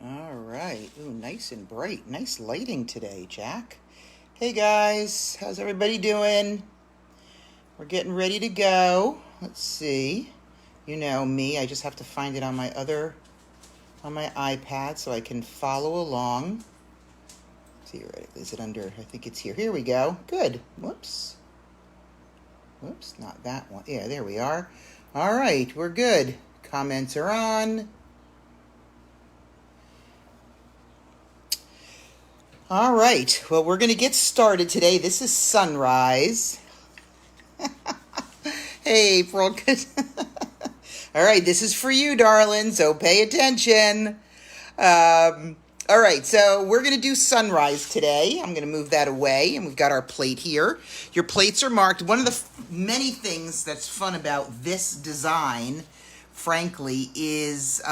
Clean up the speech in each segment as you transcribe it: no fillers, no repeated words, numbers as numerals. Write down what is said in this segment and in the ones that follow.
All right. Ooh, nice and bright. Nice lighting today, Jack. Hey guys, how's everybody doing? We're getting ready to go. Let's see. You know me, I just have to find it on my iPad so I can follow along. Let's see, right? Is it under? I think it's here. Here we go. Good. Whoops, not that one. Yeah, there we are. All right, we're good. Comments are on. All right, well, we're going to get started today. This is Sunrise. Hey, April. Good. All right, this is for you, darling, so pay attention. All right, so we're going to do Sunrise today. I'm going to move that away, and we've got our plate here. Your plates are marked. One of the many things that's fun about this design, frankly, is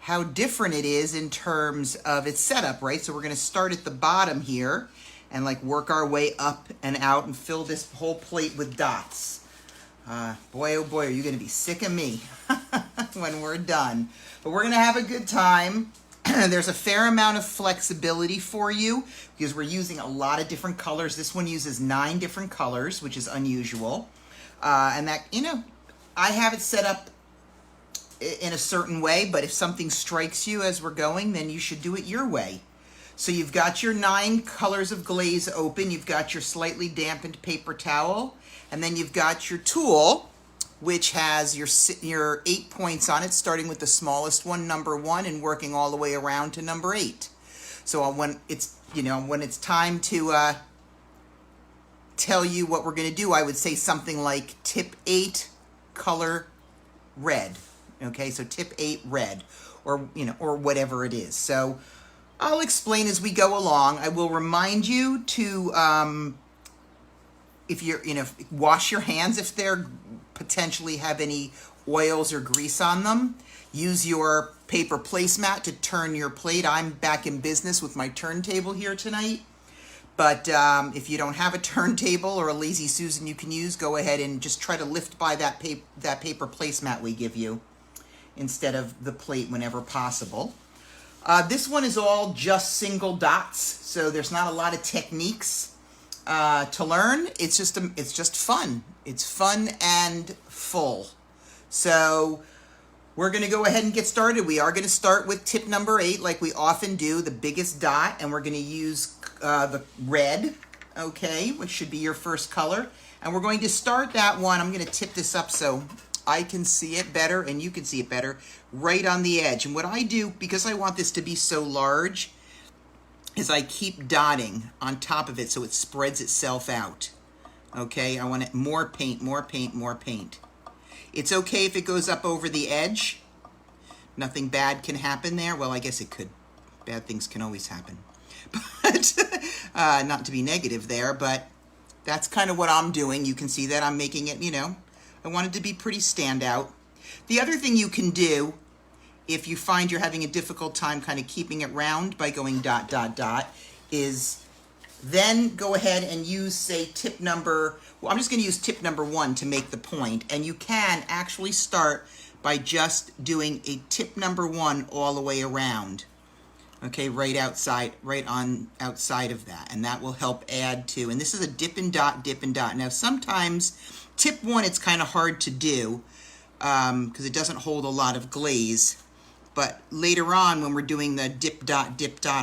how different it is in terms of its setup, right? So we're going to start at the bottom here and like work our way up and out and fill this whole plate with dots. Boy, oh boy, are you going to be sick of me when we're done. But we're going to have a good time. There's a fair amount of flexibility for you because we're using a lot of different colors. This one uses 9 different colors, which is unusual. And that, I have it set up in a certain way, but if something strikes you as we're going, then you should do it your way. So you've got your 9 colors of glaze open, you've got your slightly dampened paper towel, and then you've got your tool, which has your 8 points on it, starting with the smallest one, number 1, and working all the way around to number 8. So when it's time to tell you what we're going to do, I would say something like tip 8, color red. Okay, so tip 8 red, or whatever it is. So I'll explain as we go along. I will remind you to wash your hands if they're potentially have any oils or grease on them. Use your paper placemat to turn your plate. I'm back in business with my turntable here tonight. But if you don't have a turntable or a Lazy Susan you can use, go ahead and just try to lift by that paper placemat we give you instead of the plate whenever possible. This one is all just single dots, so there's not a lot of techniques to learn. It's just fun. It's fun and full. So we're going to go ahead and get started. We are going to start with tip number 8 like we often do, the biggest dot, and we're going to use the red, okay, which should be your first color. And we're going to start that one. I'm going to tip this up so I can see it better and you can see it better, right on the edge. And what I do, because I want this to be so large, is I keep dotting on top of it so it spreads itself out. Okay, I want it more paint, more paint, more paint. It's okay if it goes up over the edge. Nothing bad can happen there. Well, I guess it could. Bad things can always happen. But not to be negative there, but that's kind of what I'm doing. You can see that I'm making it, I want it to be pretty standout. The other thing you can do, if you find you're having a difficult time kind of keeping it round by going dot, dot, dot, is then go ahead and use, say, I'm just going to use tip number 1 to make the point. And you can actually start by just doing a tip number 1 all the way around. Okay, right outside of that. And that will help add to, and this is a dip and dot, dip and dot. Now, sometimes tip 1, it's kind of hard to do because it doesn't hold a lot of glaze. But later on, when we're doing the dip, dot,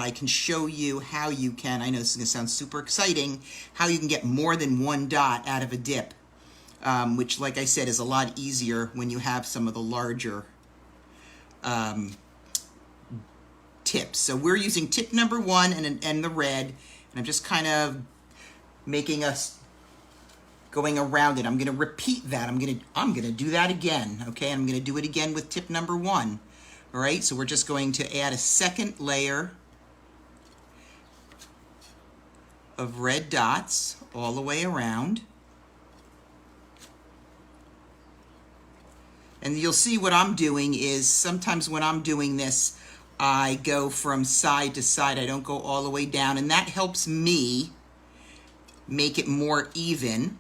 I can show you how you can, I know this is going to sound super exciting, how you can get more than 1 dot out of a dip, which, like I said, is a lot easier when you have some of the larger tips. So we're using tip number 1 and the red, and I'm just kind of making us going around it. I'm going to repeat that. I'm going to do that again, okay? I'm going to do it again with tip number 1. All right, so we're just going to add a second layer of red dots all the way around. And you'll see what I'm doing is sometimes when I'm doing this, I go from side to side. I don't go all the way down, and that helps me make it more even.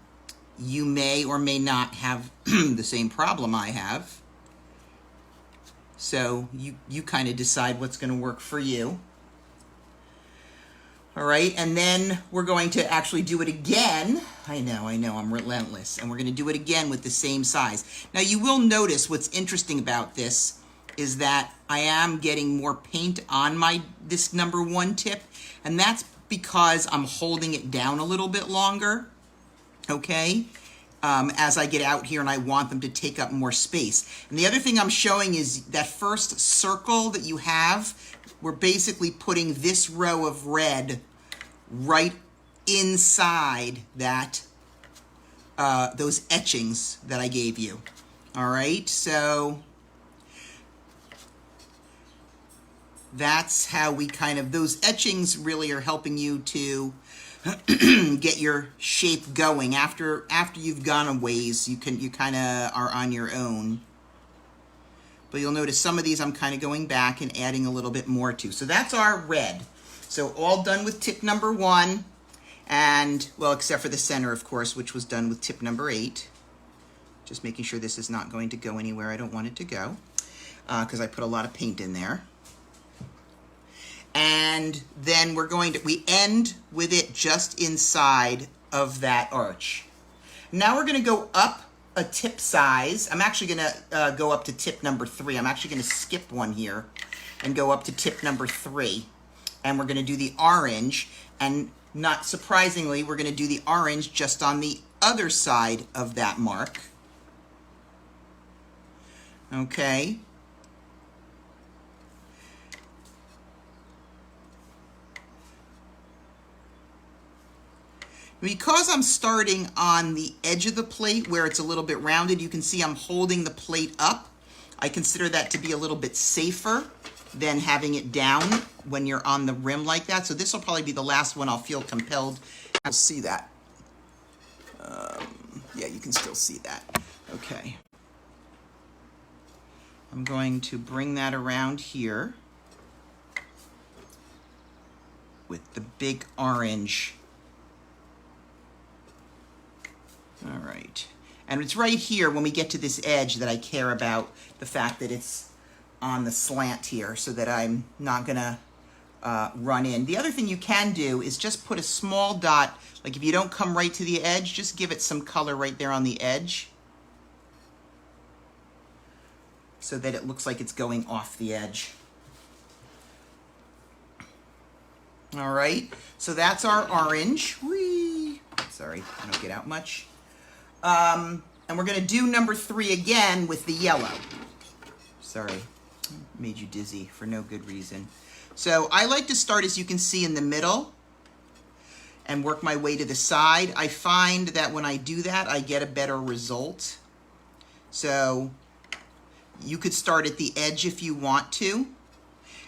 You may or may not have the same problem I have. So you kind of decide what's going to work for you. All right, and then we're going to actually do it again. I know, I'm relentless. And we're going to do it again with the same size. Now, you will notice what's interesting about this is that I am getting more paint on this number 1 tip, and that's because I'm holding it down a little bit longer, okay, as I get out here and I want them to take up more space. And the other thing I'm showing is that first circle that you have, we're basically putting this row of red right inside that those etchings that I gave you. All right, so that's how we those etchings really are helping you to get your shape going. After you've gone a ways, you kind of are on your own. But you'll notice some of these I'm kind of going back and adding a little bit more to. So that's our red. So all done with tip number 1. And, well, except for the center, of course, which was done with tip number 8. Just making sure this is not going to go anywhere I don't want it to go, because I put a lot of paint in there. And then we end with it just inside of that arch. Now we're going to go up a tip size. I'm actually going to go up to tip number 3. I'm actually going to skip one here and go up to tip number 3. And we're going to do the orange. And not surprisingly, we're going to do the orange just on the other side of that mark. Okay. Because I'm starting on the edge of the plate where it's a little bit rounded, you can see I'm holding the plate up. I consider that to be a little bit safer than having it down when you're on the rim like that. So this will probably be the last one I'll feel compelled. I'll see that. Yeah, you can still see that. Okay. I'm going to bring that around here with the big orange. All right. And it's right here when we get to this edge that I care about the fact that it's on the slant here so that I'm not gonna run in. The other thing you can do is just put a small dot, like if you don't come right to the edge, just give it some color right there on the edge so that it looks like it's going off the edge. All right, so that's our orange. Whee! Sorry, I don't get out much. And we're gonna do number 3 again with the yellow. Sorry, made you dizzy for no good reason. So I like to start, as you can see, in the middle and work my way to the side. I find that when I do that, I get a better result. So you could start at the edge if you want to.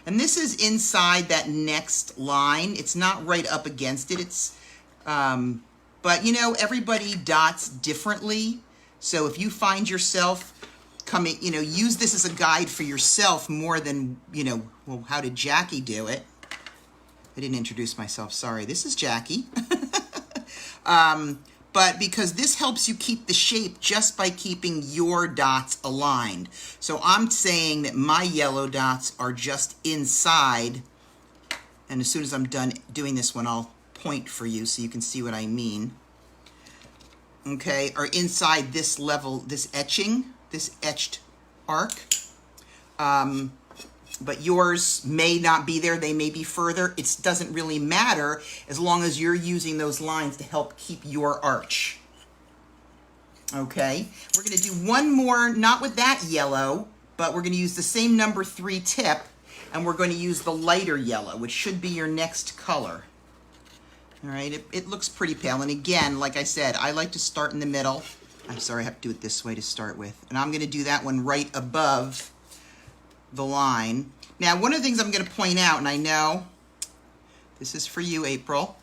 And this is inside that next line. It's not right up against it. It's, but you know, everybody dots differently. So if you find yourself coming, you know, use this as a guide for yourself more than, you know, well, how did Jackie do it? I didn't introduce myself, sorry. This is Jackie. But because this helps you keep the shape just by keeping your dots aligned. So I'm saying that my yellow dots are just inside. And as soon as I'm done doing this one, I'll point for you so you can see what I mean. Okay, are inside this level, this etching, this etched arc. But yours may not be there, they may be further. It doesn't really matter as long as you're using those lines to help keep your arch. Okay, we're gonna do one more, not with that yellow, but we're gonna use the same number 3 tip, and we're gonna use the lighter yellow, which should be your next color. All right, it looks pretty pale. And again, like I said, I like to start in the middle. I'm sorry, I have to do it this way to start with. And I'm gonna do that one right above the line. Now, one of the things I'm going to point out, and I know this is for you, April,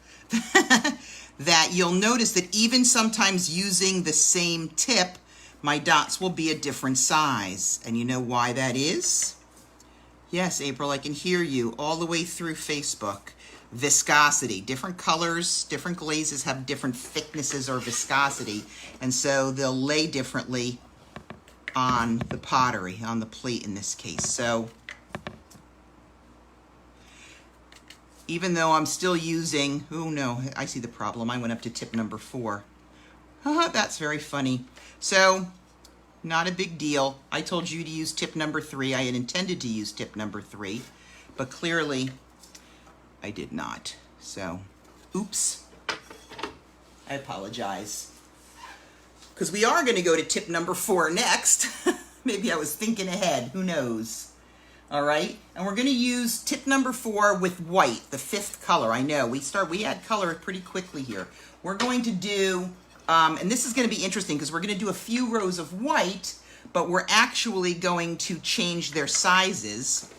that you'll notice that even sometimes using the same tip, my dots will be a different size. And you know why that is? Yes, April, I can hear you all the way through Facebook. Viscosity. Different colors, different glazes have different thicknesses or viscosity, and so they'll lay differently on the pottery, on the plate in this case. So even though I'm still using, oh no, I see the problem. I went up to tip number 4. That's very funny. So not a big deal. I told you to use tip number 3. I had intended to use tip number 3, but clearly I did not. So, oops. I apologize. Because we are going to go to tip number 4 next. Maybe I was thinking ahead. Who knows? All right. And we're going to use tip number 4 with white, the 5th color. I know we add color pretty quickly here. We're going to do, and this is going to be interesting because we're going to do a few rows of white, but we're actually going to change their sizes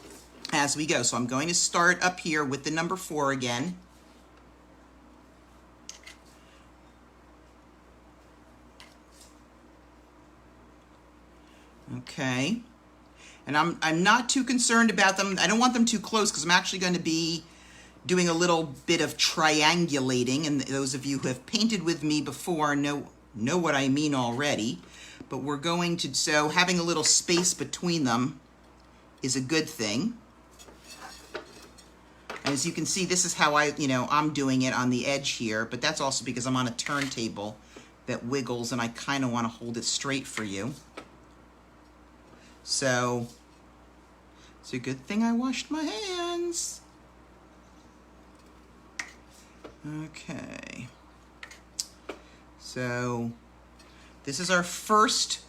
as we go. So I'm going to start up here with the number 4 again. Okay, and I'm not too concerned about them. I don't want them too close because I'm actually going to be doing a little bit of triangulating, and those of you who have painted with me before know what I mean already. But we're going to, so having a little space between them is a good thing. And as you can see, this is how I'm doing it on the edge here, but that's also because I'm on a turntable that wiggles and I kind of want to hold it straight for you. So it's a good thing I washed my hands. Okay. So this is our first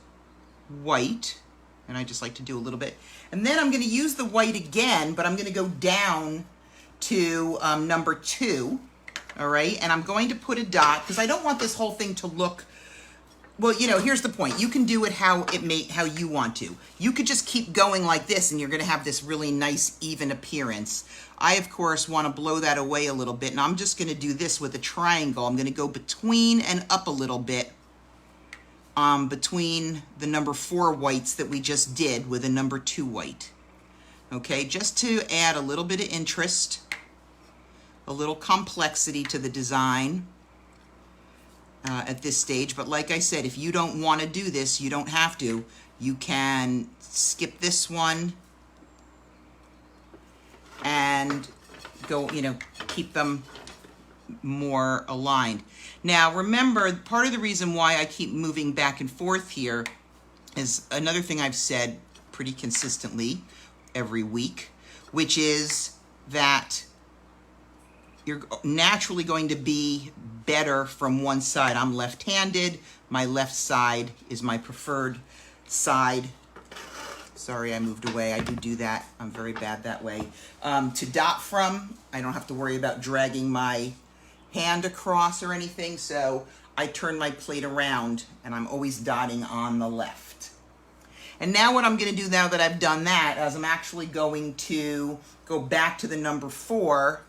white, and I just like to do a little bit. And then I'm going to use the white again, but I'm going to go down to number 2. All right, and I'm going to put a dot because I don't want this whole thing to look. Well, here's the point. You can do it how you want to. You could just keep going like this and you're going to have this really nice even appearance. I, of course, want to blow that away a little bit, and I'm just going to do this with a triangle. I'm going to go between and up a little bit between the number 4 whites that we just did with a number 2 white. Okay, just to add a little bit of interest, a little complexity to the design. At this stage, but like I said, if you don't want to do this, you don't have to. You can skip this one and go, keep them more aligned. Now, remember, part of the reason why I keep moving back and forth here is another thing I've said pretty consistently every week, which is that you're naturally going to be better from one side. I'm left-handed. My left side is my preferred side. Sorry, I moved away. I do that. I'm very bad that way. To dot from, I don't have to worry about dragging my hand across or anything, so I turn my plate around and I'm always dotting on the left. And now what I'm going to do now that I've done that is I'm actually going to go back to the number 4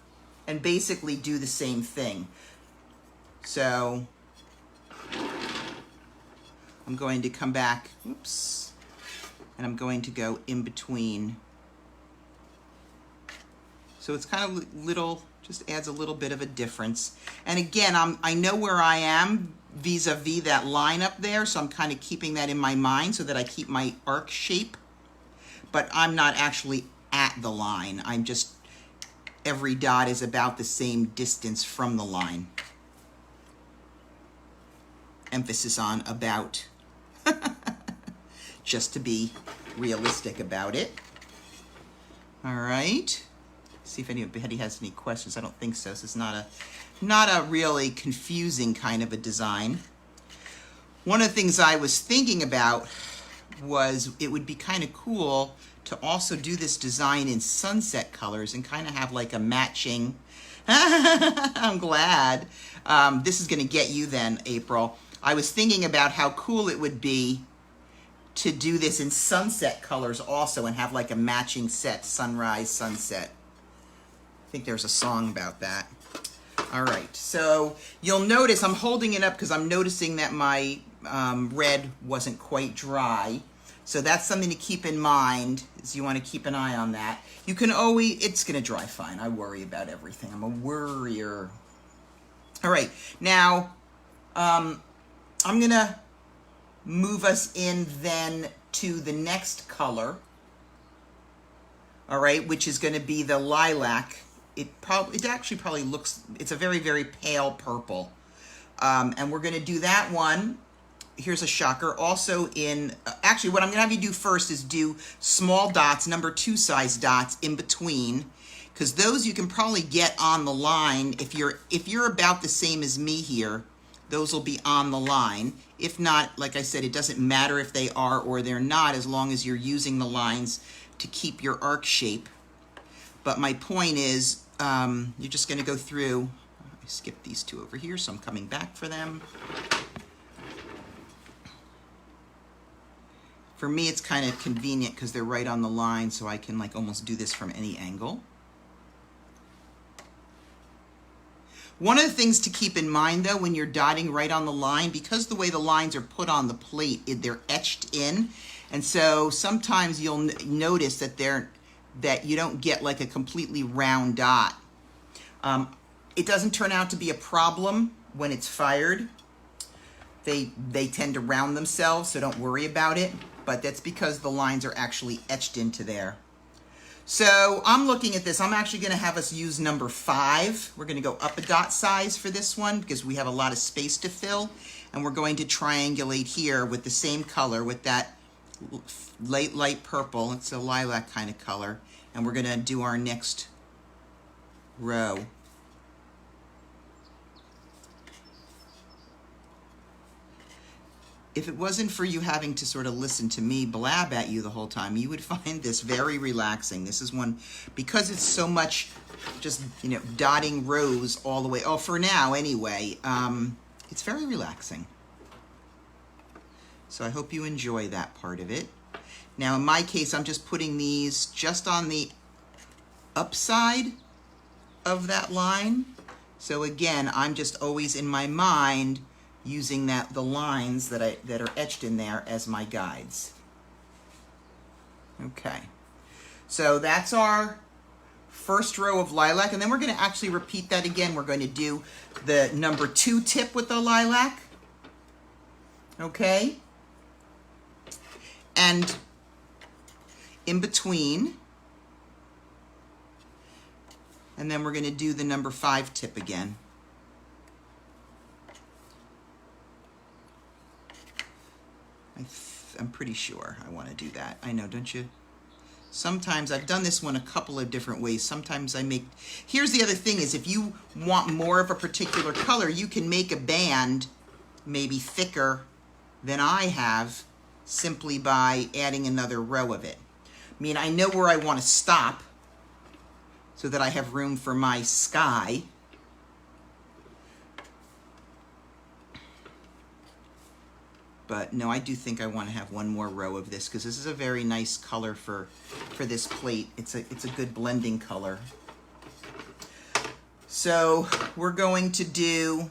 and basically do the same thing. So I'm going to come back, oops, and I'm going to go in between. So it's kind of little, just adds a little bit of a difference. And again, I know where I am vis-a-vis that line up there, so I'm kind of keeping that in my mind so that I keep my arc shape, but I'm not actually at the line. I'm just, every dot is about the same distance from the line. Emphasis on about, just to be realistic about it. All right. See if anybody has any questions. I don't think so. So it's not a really confusing kind of a design. One of the things I was thinking about was it would be kind of cool to also do this design in sunset colors and kind of have like a matching. I'm glad. This is going to get you then, April. I was thinking about how cool it would be to do this in sunset colors also and have like a matching set, sunrise, sunset. I think there's a song about that. All right, so you'll notice I'm holding it up because I'm noticing that my red wasn't quite dry. So that's something to keep in mind, is you want to keep an eye on that. You can always, it's going to dry fine. I worry about everything. I'm a worrier. All right, now I'm going to move us in then to the next color, all right, which is going to be the lilac. It actually probably looks, it's a very, very pale purple. And we're going to do that one. Here's a shocker. Also actually what I'm going to have you do first is do small dots, number 2 size dots in between, because those you can probably get on the line. If you're about the same as me here, those will be on the line. If not, like I said, it doesn't matter if they are or they're not, as long as you're using the lines to keep your arc shape. But my point is, you're just going to go through. I skipped these 2 over here, so I'm coming back for them. For me, it's kind of convenient because they're right on the line, so I can like almost do this from any angle. One of the things to keep in mind, though, when you're dotting right on the line, because the way the lines are put on the plate, they're etched in, and so sometimes you'll notice that you don't get like a completely round dot. It doesn't turn out to be a problem when it's fired. They tend to round themselves, so don't worry about it. But that's because the lines are actually etched into there. So I'm looking at this. I'm actually going to have us use number 5. We're going to go up a dot size for this one because we have a lot of space to fill. And we're going to triangulate here with the same color, with that light purple. It's a lilac kind of color. And we're going to do our next row. If it wasn't for you having to sort of listen to me blab at you the whole time, you would find this very relaxing. This is one, because it's so much just, dotting rows all the way, for now anyway, it's very relaxing. So I hope you enjoy that part of it. Now in my case, I'm just putting these just on the upside of that line. So again, I'm just always in my mind using the lines that are etched in there as my guides. Okay, so that's our first row of lilac, and then we're going to actually repeat that again. We're going to do the number 2 tip with the lilac. Okay, and in between, and then we're going to do the number 5 tip again. I'm pretty sure I want to do that. I know, don't you? Sometimes I've done this one a couple of different ways. Sometimes here's the other thing is, if you want more of a particular color, you can make a band maybe thicker than I have simply by adding another row of it. I mean, I know where I want to stop so that I have room for my sky. But no, I do think I want to have one more row of this because this is a very nice color for this plate. It's a good blending color. So we're going to do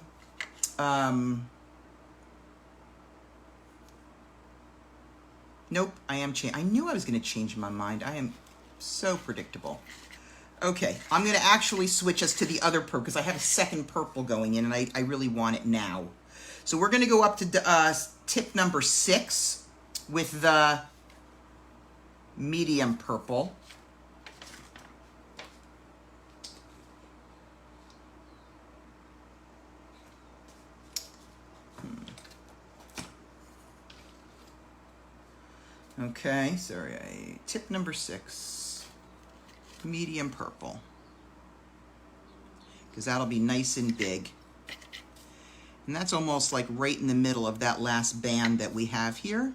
nope, I knew I was going to change my mind. I am so predictable. Okay, I'm going to actually switch us to the other purple because I have a second purple going in and I really want it now. So we're going to go up to tip number 6 with the medium purple. Okay, sorry, tip number 6, medium purple, because that'll be nice and big. And that's almost like right in the middle of that last band that we have here.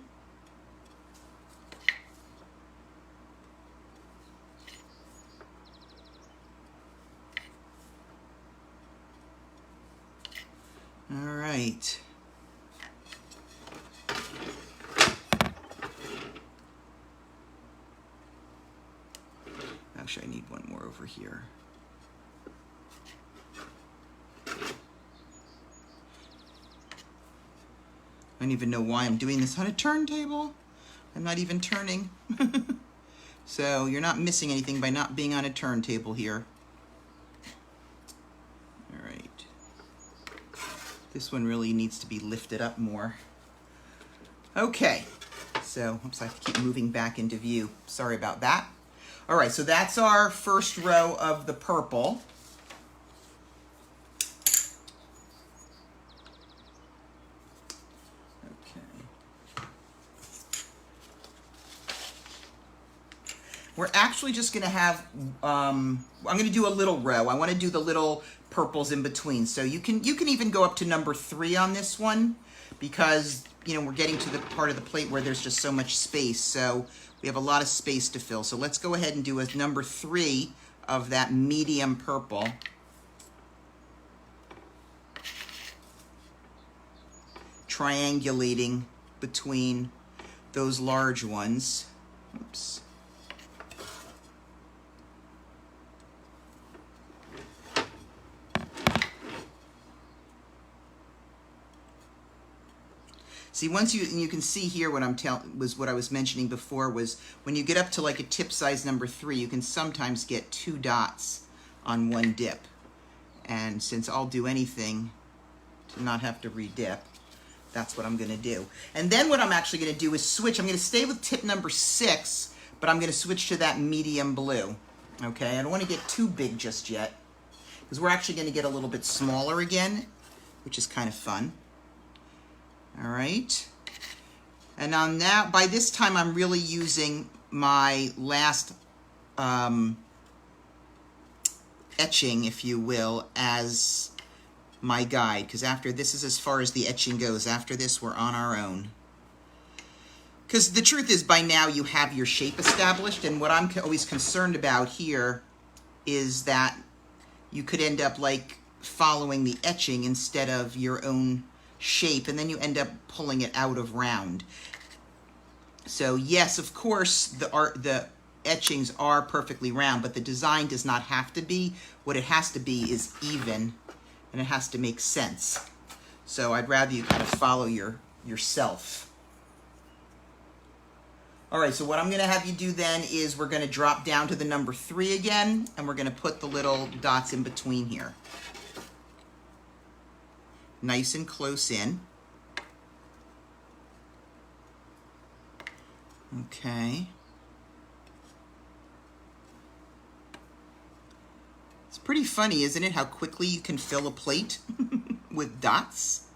All right. Actually, I need one more over here. I don't even know why I'm doing this on a turntable. I'm not even turning. So you're not missing anything by not being on a turntable here. All right. This one really needs to be lifted up more. Okay, So, oops, I have to keep moving back into view. Sorry about that. All right, so that's our first row of the purple. We're actually just going to have, I'm going to do a little row. I want to do the little purples in between. So you can even go up to number 3 on this one because, you know, we're getting to the part of the plate where there's just so much space. So we have a lot of space to fill. So let's go ahead and do a number 3 of that medium purple. Triangulating between those large ones. Oops. See, once you can see here what what I was mentioning before was when you get up to like a tip size number 3, you can sometimes get 2 dots on one dip. And since I'll do anything to not have to redip, that's what I'm going to do. And then what I'm actually going to do is switch. I'm going to stay with tip number 6, but I'm going to switch to that medium blue. Okay, I don't want to get too big just yet because we're actually going to get a little bit smaller again, which is kind of fun. All right, and on that, by this time I'm really using my last etching, if you will, as my guide, because after this is as far as the etching goes. After this, we're on our own. Because the truth is, by now you have your shape established, and what I'm always concerned about here is that you could end up like following the etching instead of your own shape, and then you end up pulling it out of round. So yes, of course, the etchings are perfectly round, but the design does not have to be. What it has to be is even, and it has to make sense. So I'd rather you kind of follow yourself. All right, so what I'm going to have you do then is we're going to drop down to the number 3 again, and we're going to put the little dots in between here. Nice and close in. Okay. It's pretty funny, isn't it, how quickly you can fill a plate with dots?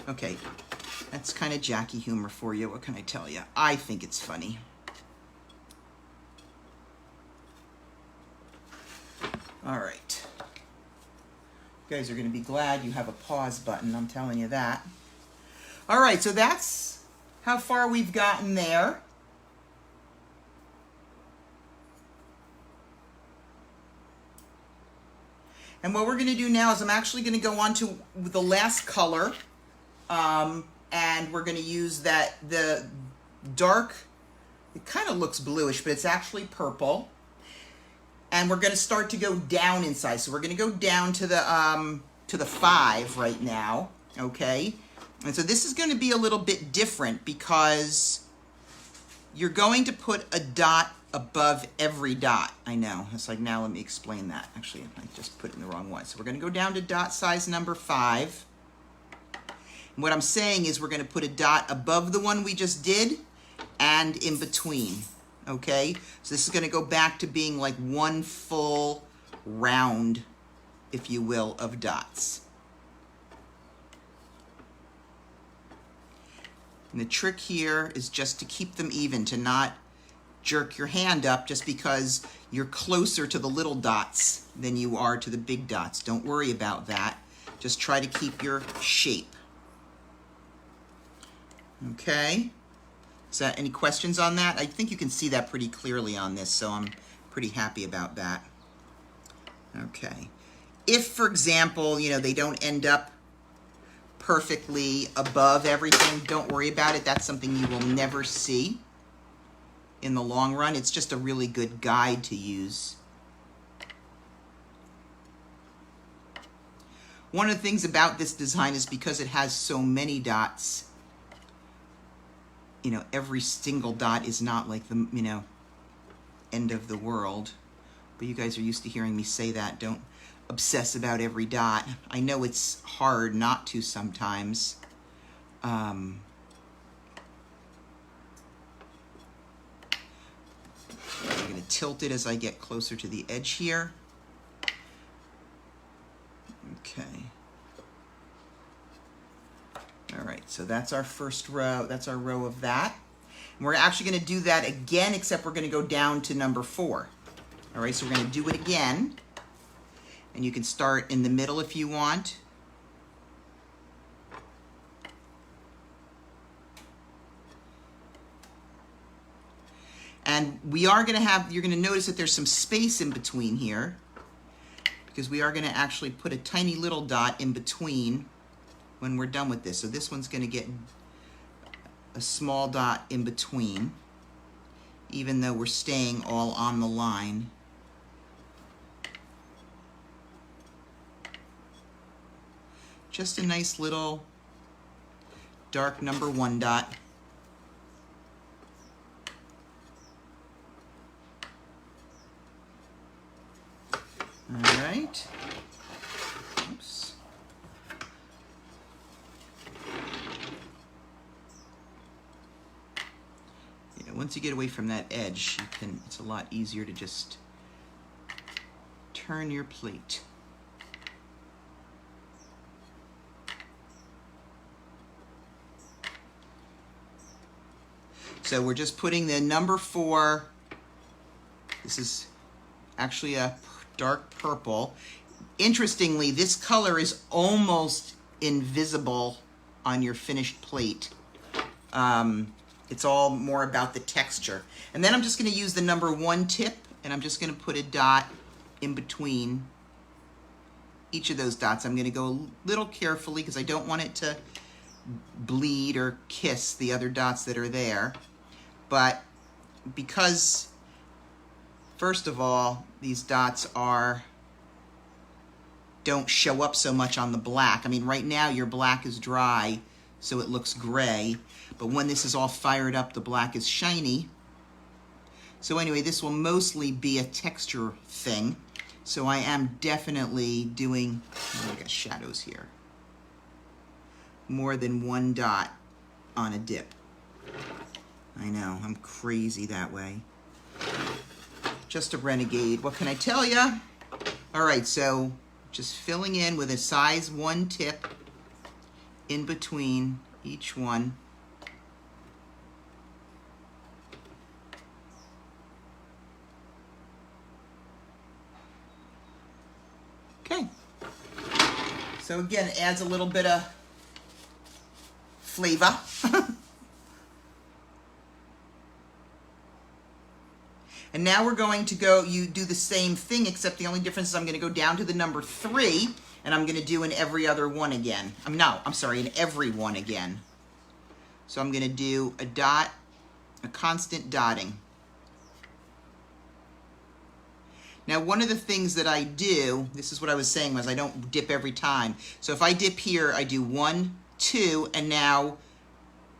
Okay, that's kind of Jackie humor for you. What can I tell you? I think it's funny. All right. You guys are going to be glad you have a pause button, I'm telling you that. All right, so that's how far we've gotten there. And what we're going to do now is I'm actually going to go on to the last color, and we're going to use the dark, it kind of looks bluish, but it's actually purple. And we're going to start to go down in size. So we're going to go down to the 5 right now, okay? And so this is going to be a little bit different because you're going to put a dot above every dot. I know. It's like, now let me explain that. Actually, I just put it in the wrong one. So we're going to go down to dot size number 5. And what I'm saying is we're going to put a dot above the one we just did and in between. Okay, so this is going to go back to being like one full round, if you will, of dots. And the trick here is just to keep them even, to not jerk your hand up just because you're closer to the little dots than you are to the big dots. Don't worry about that. Just try to keep your shape. Okay. So any questions on that? I think you can see that pretty clearly on this, so I'm pretty happy about that. Okay. If, for example, you know, they don't end up perfectly above everything, don't worry about it. That's something you will never see in the long run. It's just a really good guide to use. One of the things about this design is because it has so many dots, you know, every single dot is not like the, you know, end of the world. But you guys are used to hearing me say that. Don't obsess about every dot. I know it's hard not to sometimes. to tilt it as I get closer to the edge here. Okay. All right, so that's our first row. That's our row of that. And we're actually going to do that again, except we're going to go down to number 4. All right, so we're going to do it again. And you can start in the middle if you want. And we are going to have, you're going to notice that there's some space in between here, because we are going to actually put a tiny little dot in between when we're done with this. So this one's going to get a small dot in between, even though we're staying all on the line. Just a nice little dark number 1 dot. All right. Oops. Yeah, once you get away from that edge, you can, it's a lot easier to just turn your plate. So we're just putting the number 4. This is actually a dark purple. Interestingly, this color is almost invisible on your finished plate. It's all more about the texture. And then I'm just going to use the number 1 tip, and I'm just going to put a dot in between each of those dots. I'm going to go a little carefully because I don't want it to bleed or kiss the other dots that are there. But because, first of all, these dots don't show up so much on the black. I mean, right now your black is dry, so it looks gray. But when this is all fired up, the black is shiny. So anyway, this will mostly be a texture thing. So I am definitely doing, oh, I got shadows here, more than 1 dot on a dip. I know, I'm crazy that way. Just a renegade. What can I tell you? All right, so just filling in with a size 1 tip in between each one. Okay. So again, it adds a little bit of flavor. And now we're going to go, you do the same thing, except the only difference is I'm going to go down to the number 3, and I'm going to do in every other one again. In every one again. So I'm going to do a dot, a constant dotting. Now, one of the things that I do, this is what I was saying, was I don't dip every time. So if I dip here, I do 1, 2, and now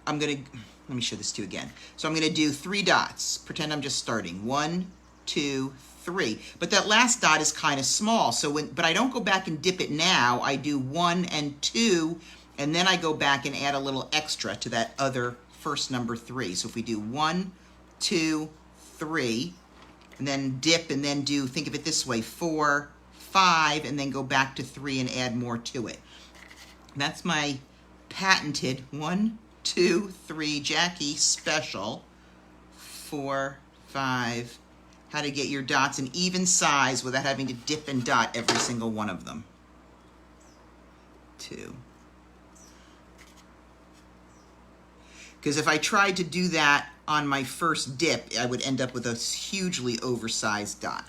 I'm going to, let me show this to you again. So I'm going to do 3 dots. Pretend I'm just starting. 1, 2, 3. But that last dot is kind of small. But I don't go back and dip it now. I do 1 and 2, and then I go back and add a little extra to that other first number 3. So if we do 1, 2, 3, and then dip, and then do, think of it this way, 4, 5, and then go back to 3 and add more to it. That's my patented 1, 2, 3 Jackie special. 4, 5. How to get your dots an even size without having to dip and dot every single one of them. 2. Because if I tried to do that on my first dip, I would end up with a hugely oversized dot.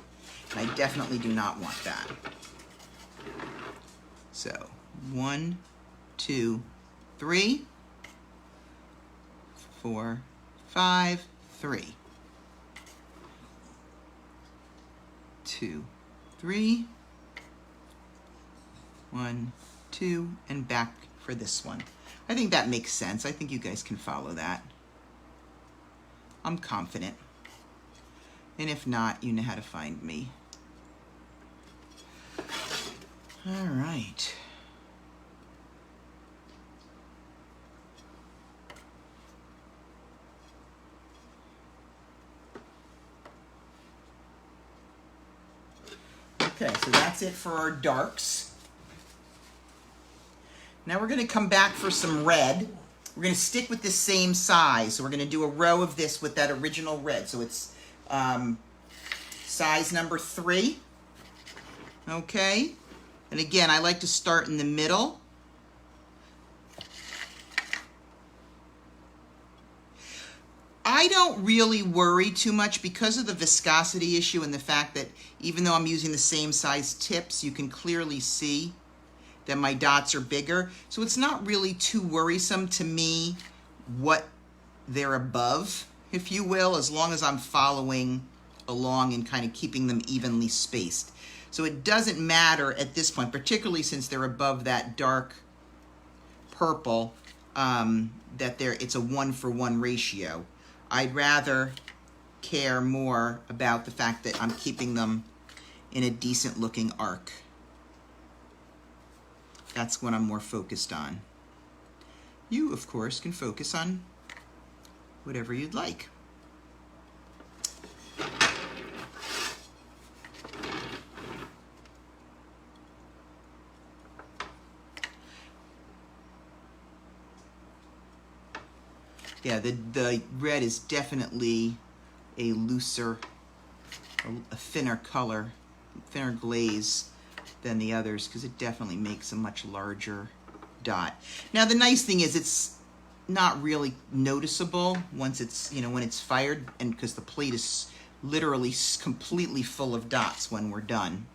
And I definitely do not want that. So, 1, 2, 3, 4, 5, 3. 2, 3, 1, 2, and back for this one. I think that makes sense. I think you guys can follow that. I'm confident. And if not, you know how to find me. All right. Okay, so that's it for our darks. Now we're going to come back for some red. We're going to stick with the same size. So we're going to do a row of this with that original red. So it's size number 3. Okay. And again, I like to start in the middle. I don't really worry too much because of the viscosity issue and the fact that even though I'm using the same size tips, you can clearly see that my dots are bigger. So it's not really too worrisome to me what they're above, if you will, as long as I'm following along and kind of keeping them evenly spaced. So it doesn't matter at this point, particularly since they're above that dark purple, that it's a 1-for-1 ratio. I'd rather care more about the fact that I'm keeping them in a decent looking arc. That's what I'm more focused on. You, of course, can focus on whatever you'd like. Yeah, the red is definitely a looser, a thinner color, thinner glaze than the others, because it definitely makes a much larger dot. Now the nice thing is it's not really noticeable once it's, when it's fired, and because the plate is literally completely full of dots when we're done.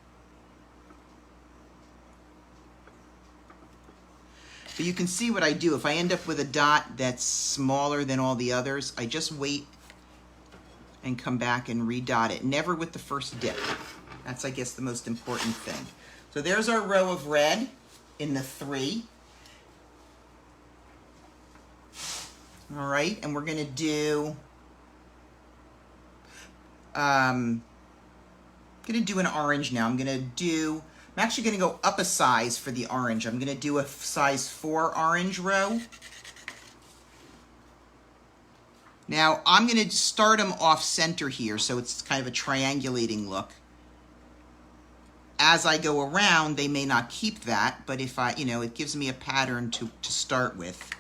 But you can see what I do. If I end up with a dot that's smaller than all the others, I just wait and come back and redot it. Never with the first dip. That's, I guess, the most important thing. So there's our row of red in the 3. All right, and we're gonna do, an orange now. I'm actually going to go up a size for the orange. I'm going to do a size 4 orange row. Now, I'm going to start them off center here, so it's kind of a triangulating look. As I go around, they may not keep that, but if it gives me a pattern to start with.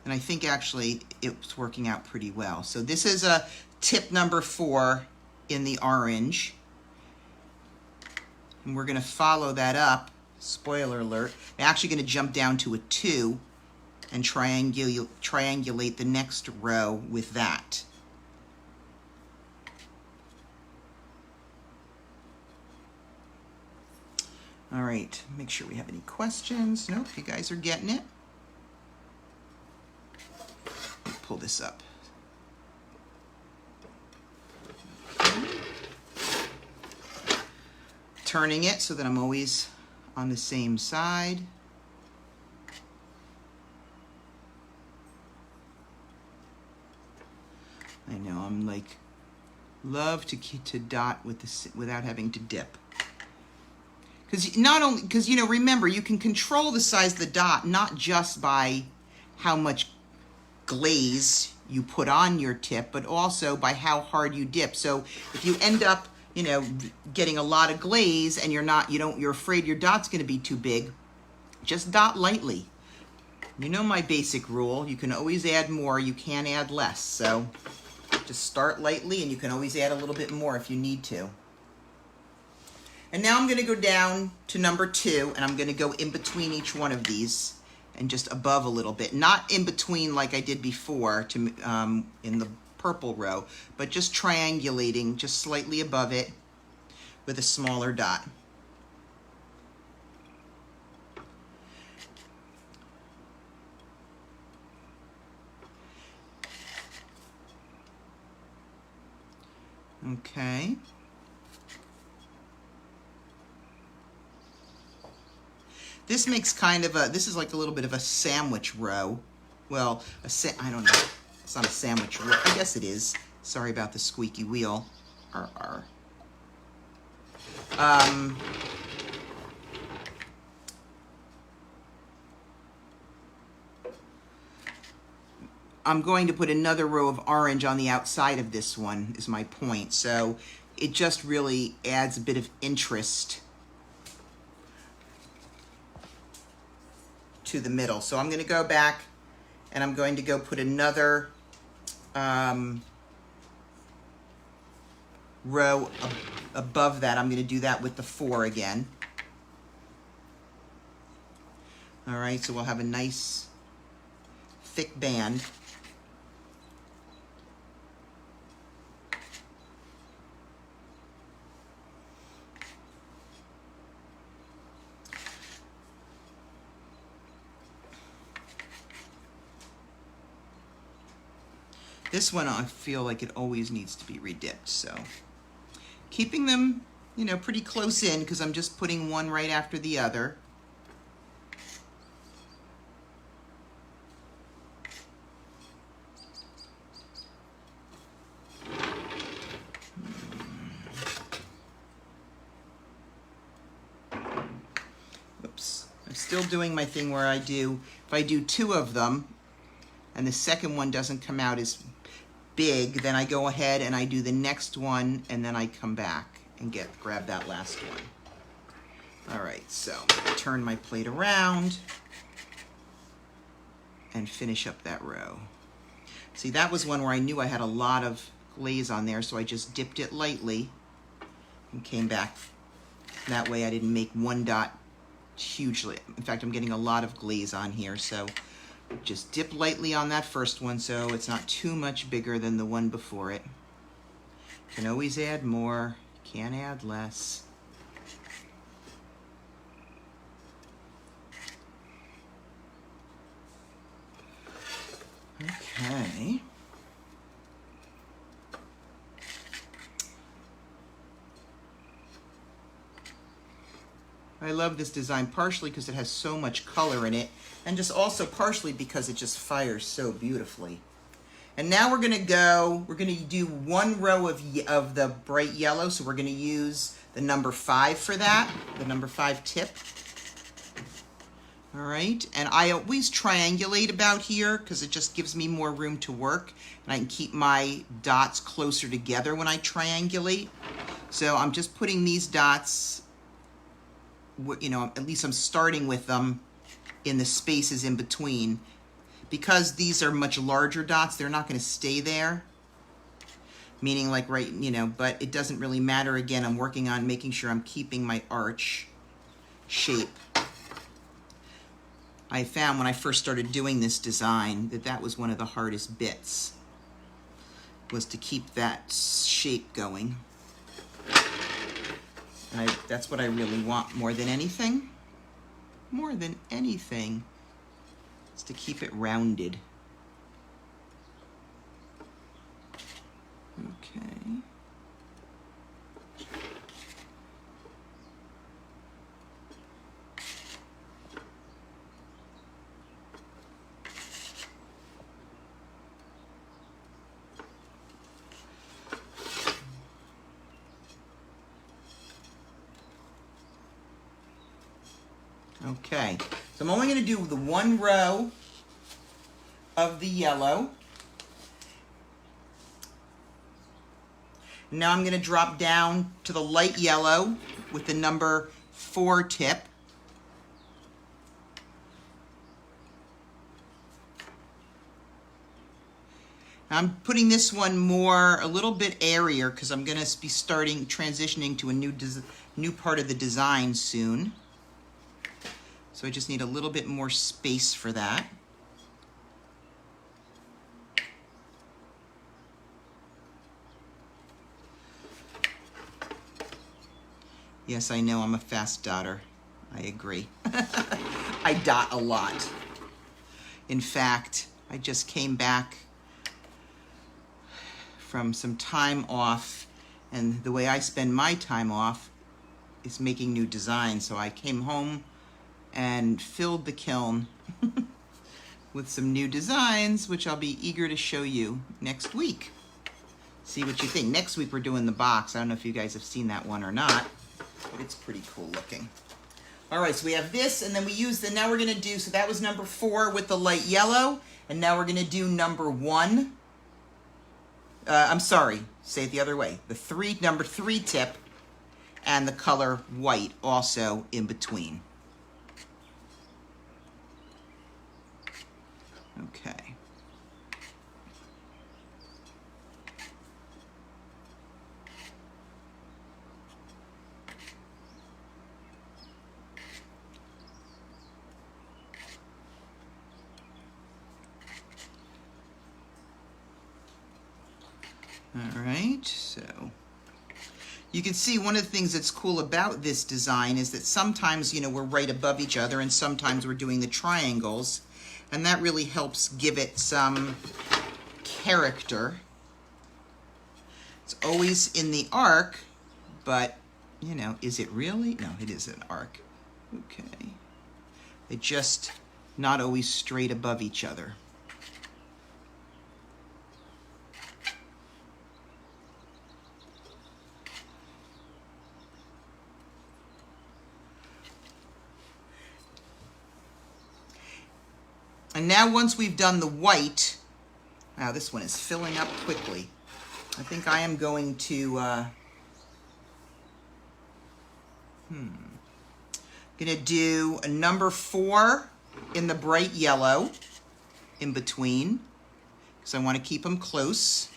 And I think actually it's working out pretty well. So this is a tip number 4 in the orange. And we're going to follow that up, spoiler alert. I'm actually going to jump down to a 2 and triangulate the next row with that. All right, make sure we have any questions. Nope, you guys are getting it. Pull this up. Turning it so that I'm always on the same side. I know, I'm like, love to dot with this without having to dip. Because remember, you can control the size of the dot not just by how much glaze you put on your tip, but also by how hard you dip. So if you end up getting a lot of glaze and you're afraid your dot's going to be too big, just dot lightly. You know my basic rule, you can always add more, you can't add less. So just start lightly and you can always add a little bit more if you need to. And now I'm going to go down to number 2 and I'm going to go in between each one of these and just above a little bit. Not in between like I did before in the purple row, but just triangulating just slightly above it with a smaller dot. Okay. This makes this is like a little bit of a sandwich row. Well, I don't know. It's not a sandwich row. I guess it is. Sorry about the squeaky wheel. I'm going to put another row of orange on the outside of this one, is my point. So it just really adds a bit of interest to the middle. So I'm going to go back and I'm going to go put another row above that. I'm going to do that with the 4 again. All right, so we'll have a nice thick band. This one I feel like it always needs to be redipped, so keeping them, you know, pretty close in because I'm just putting one right after the other. Oops, I'm still doing my thing where I do, if I do 2 of them and the second one doesn't come out as big, then I go ahead and I do the next one and then I come back and grab that last one. All right, so turn my plate around and finish up that row. See, that was one where I knew I had a lot of glaze on there, so I just dipped it lightly and came back. That way I didn't make one dot hugely. In fact, I'm getting a lot of glaze on here, so just dip lightly on that first one so it's not too much bigger than the one before it. Can always add more, can't add less. Okay. I love this design partially because it has so much color in it, and just also partially because it just fires so beautifully. And now we're gonna do 1 row of the bright yellow, so we're gonna use the number 5 for that, the number 5 tip. All right, and I always triangulate about here because it just gives me more room to work, and I can keep my dots closer together when I triangulate. So I'm just putting these dots, you know, at least I'm starting with them in the spaces in between. Because these are much larger dots, they're not going to stay there. Meaning like right, you know, but it doesn't really matter. Again, I'm working on making sure I'm keeping my arch shape. I found when I first started doing this design that was one of the hardest bits, was to keep that shape going. And that's what I really want more than anything. More than anything, is to keep it rounded. Okay. Okay, so I'm only going to do the 1 row of the yellow. Now I'm going to drop down to the light yellow with the number 4 tip. I'm putting this one a little bit airier because I'm going to be transitioning to a new part of the design soon. So I just need a little bit more space for that. Yes, I know I'm a fast dotter. I agree. I dot a lot. In fact, I just came back from some time off, and the way I spend my time off is making new designs. So I came home and filled the kiln with some new designs, which I'll be eager to show you next week. See what you think. Next week we're doing the box. I don't know if you guys have seen that one or not, but it's pretty cool looking. All right, so we have this, and then we use now we're gonna do, so that was number 4 with the light yellow, and now we're gonna do number 1. I'm sorry, say it the other way. Number 3 tip, and the color white also in between. Okay. All right, so you can see one of the things that's cool about this design is that sometimes, you know, we're right above each other and sometimes we're doing the triangles, and that really helps give it some character. It's always in the arc, but, you know, is it really? No, it is an arc. Okay. They're just not always straight above each other. And now once we've done the white, wow, this one is filling up quickly. I think I am going to, gonna do a number 4 in the bright yellow in between, because I want to keep them close.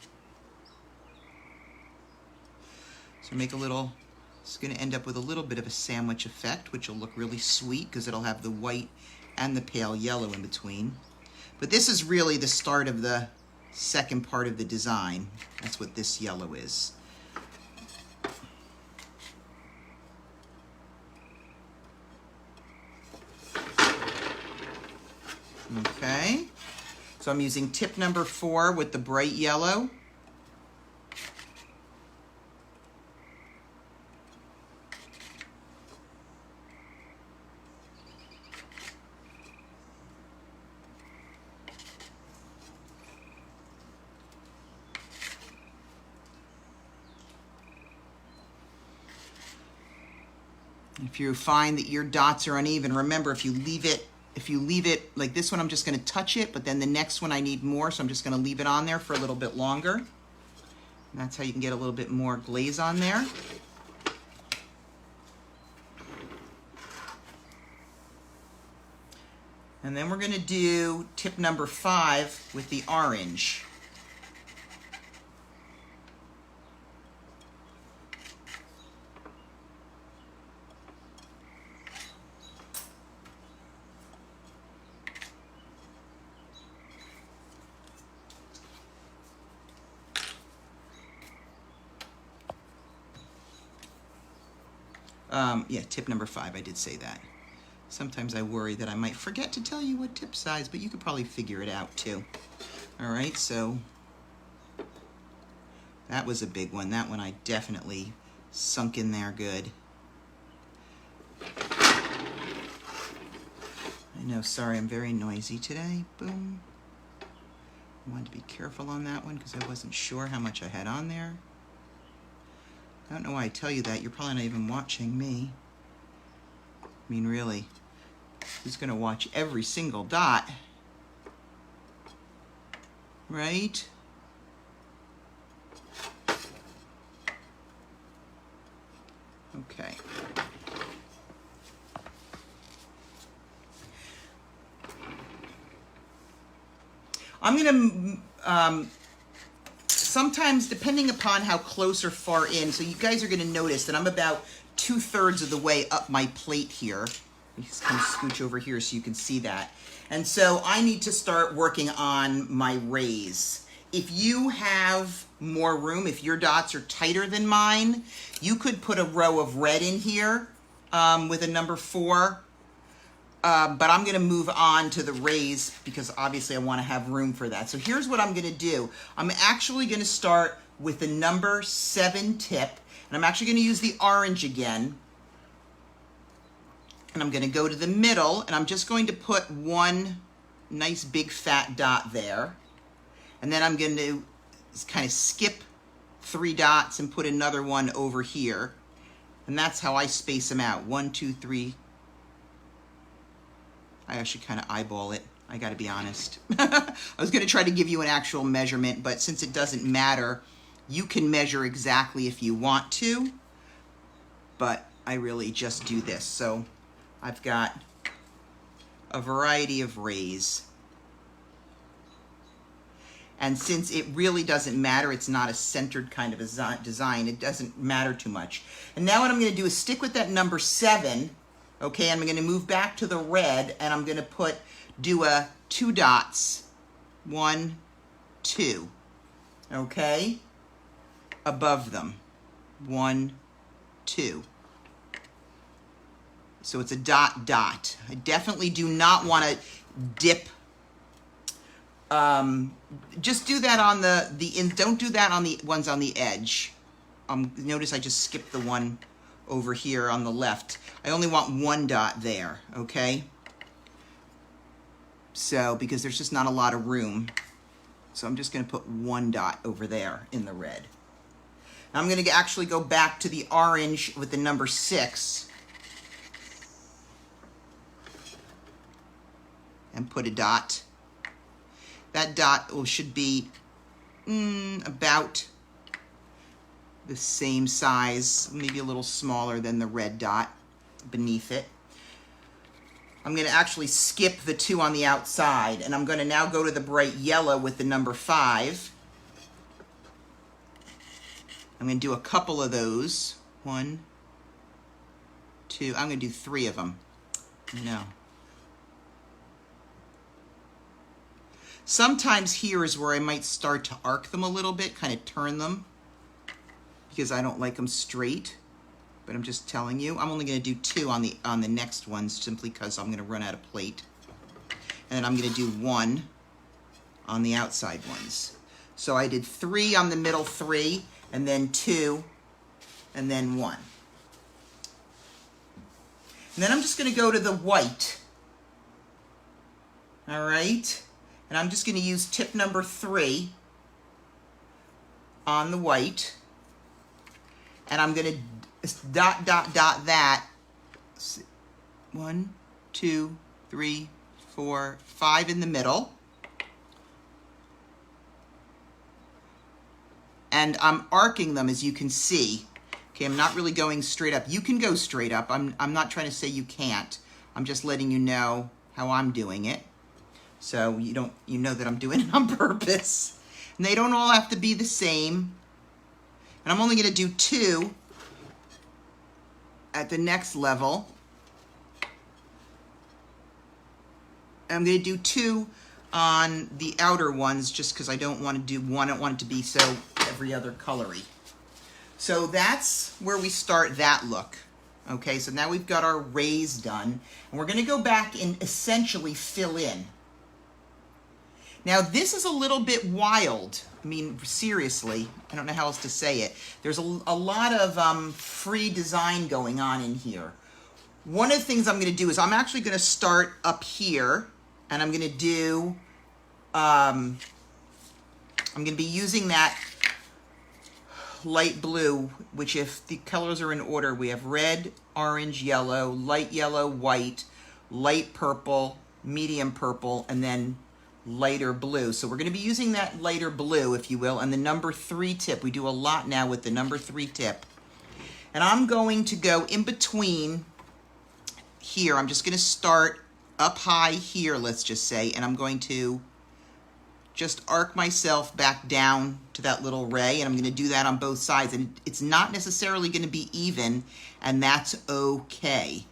So make a little, it's gonna end up with a little bit of a sandwich effect, which will look really sweet because it'll have the white and the pale yellow in between. But this is really the start of the second part of the design. That's what this yellow is. Okay, so I'm using tip number 4 with the bright yellow. If you find that your dots are uneven, remember if you leave it like this one, I'm just going to touch it, but then the next one I need more, so I'm just going to leave it on there for a little bit longer. And that's how you can get a little bit more glaze on there. And then we're going to do tip number 5 with the orange. Yeah, tip number 5, I did say that. Sometimes I worry that I might forget to tell you what tip size, but you could probably figure it out too. All right, so that was a big one. That one I definitely sunk in there good. I know, sorry, I'm very noisy today. Boom. I wanted to be careful on that one because I wasn't sure how much I had on there. I don't know why I tell you that. You're probably not even watching me. I mean, really, who's going to watch every single dot? Right? Okay. I'm going to... sometimes, depending upon how close or far in, so you guys are going to notice that I'm about 2/3 of the way up my plate here. I'm just going to scooch over here so you can see that. And so I need to start working on my rays. If you have more room, if your dots are tighter than mine, you could put a row of red in here with a number 4. But I'm going to move on to the rays because obviously I want to have room for that. So here's what I'm going to do. I'm actually going to start with the number 7 tip, and I'm actually going to use the orange again. And I'm going to go to the middle, and I'm just going to put one nice big fat dot there. And then I'm going to kind of skip 3 dots and put another one over here. And that's how I space them out. 1, 2, 3. I actually kind of eyeball it. I got to be honest. I was going to try to give you an actual measurement, but since it doesn't matter, you can measure exactly if you want to. But I really just do this. So I've got a variety of rays. And since it really doesn't matter, it's not a centered kind of a design, it doesn't matter too much. And now what I'm going to do is stick with that number 7, okay? I'm going to move back to the red, and I'm going to do a 2 dots, 1, 2, okay? Above them, 1, 2. So it's a dot, dot. I definitely do not want to dip. Just do that on don't do that on the ones on the edge. Notice I just skipped the one over here on the left. I only want 1 dot there, okay? So, because there's just not a lot of room. So I'm just going to put 1 dot over there in the red. Now I'm going to actually go back to the orange with the number 6 and put a dot. That dot should be about the same size, maybe a little smaller than the red dot beneath it. I'm going to actually skip the 2 on the outside, and I'm going to now go to the bright yellow with the number 5. I'm going to do a couple of those. 1, 2, I'm going to do 3 of them. No. Sometimes here is where I might start to arc them a little bit, kind of turn them, because I don't like them straight. But I'm just telling you, I'm only going to do 2 on the next ones, simply because I'm going to run out of plate. And then I'm going to do 1 on the outside ones. So I did 3 on the middle 3, and then 2, and then 1. And then I'm just going to go to the white. All right? And I'm just going to use tip number 3 on the white. And I'm going to dot, dot, dot that. 1, 2, 3, 4, 5 in the middle. And I'm arcing them, as you can see. Okay, I'm not really going straight up. You can go straight up. I'm not trying to say you can't. I'm just letting you know how I'm doing it. So you know that I'm doing it on purpose. And they don't all have to be the same. And I'm only going to do 2 at the next level. I'm going to do 2 on the outer ones just because I don't want to do 1. I don't want it to be so every other colory. So that's where we start that look. Okay, so now we've got our rays done. And we're going to go back and essentially fill in. Now, this is a little bit wild. I mean, seriously, I don't know how else to say it. There's a lot of free design going on in here. One of the things I'm going to do is I'm actually going to start up here, and I'm going to do, I'm going to be using that light blue, which if the colors are in order, we have red, orange, yellow, white, light purple, medium purple, and then lighter blue. So we're going to be using that lighter blue, if you will, and the number 3 tip. We do a lot now with the number 3 tip. And I'm going to go in between here. I'm just going to start up high here, let's just say, and I'm going to just arc myself back down to that little ray, and I'm going to do that on both sides. And it's not necessarily going to be even, and that's okay.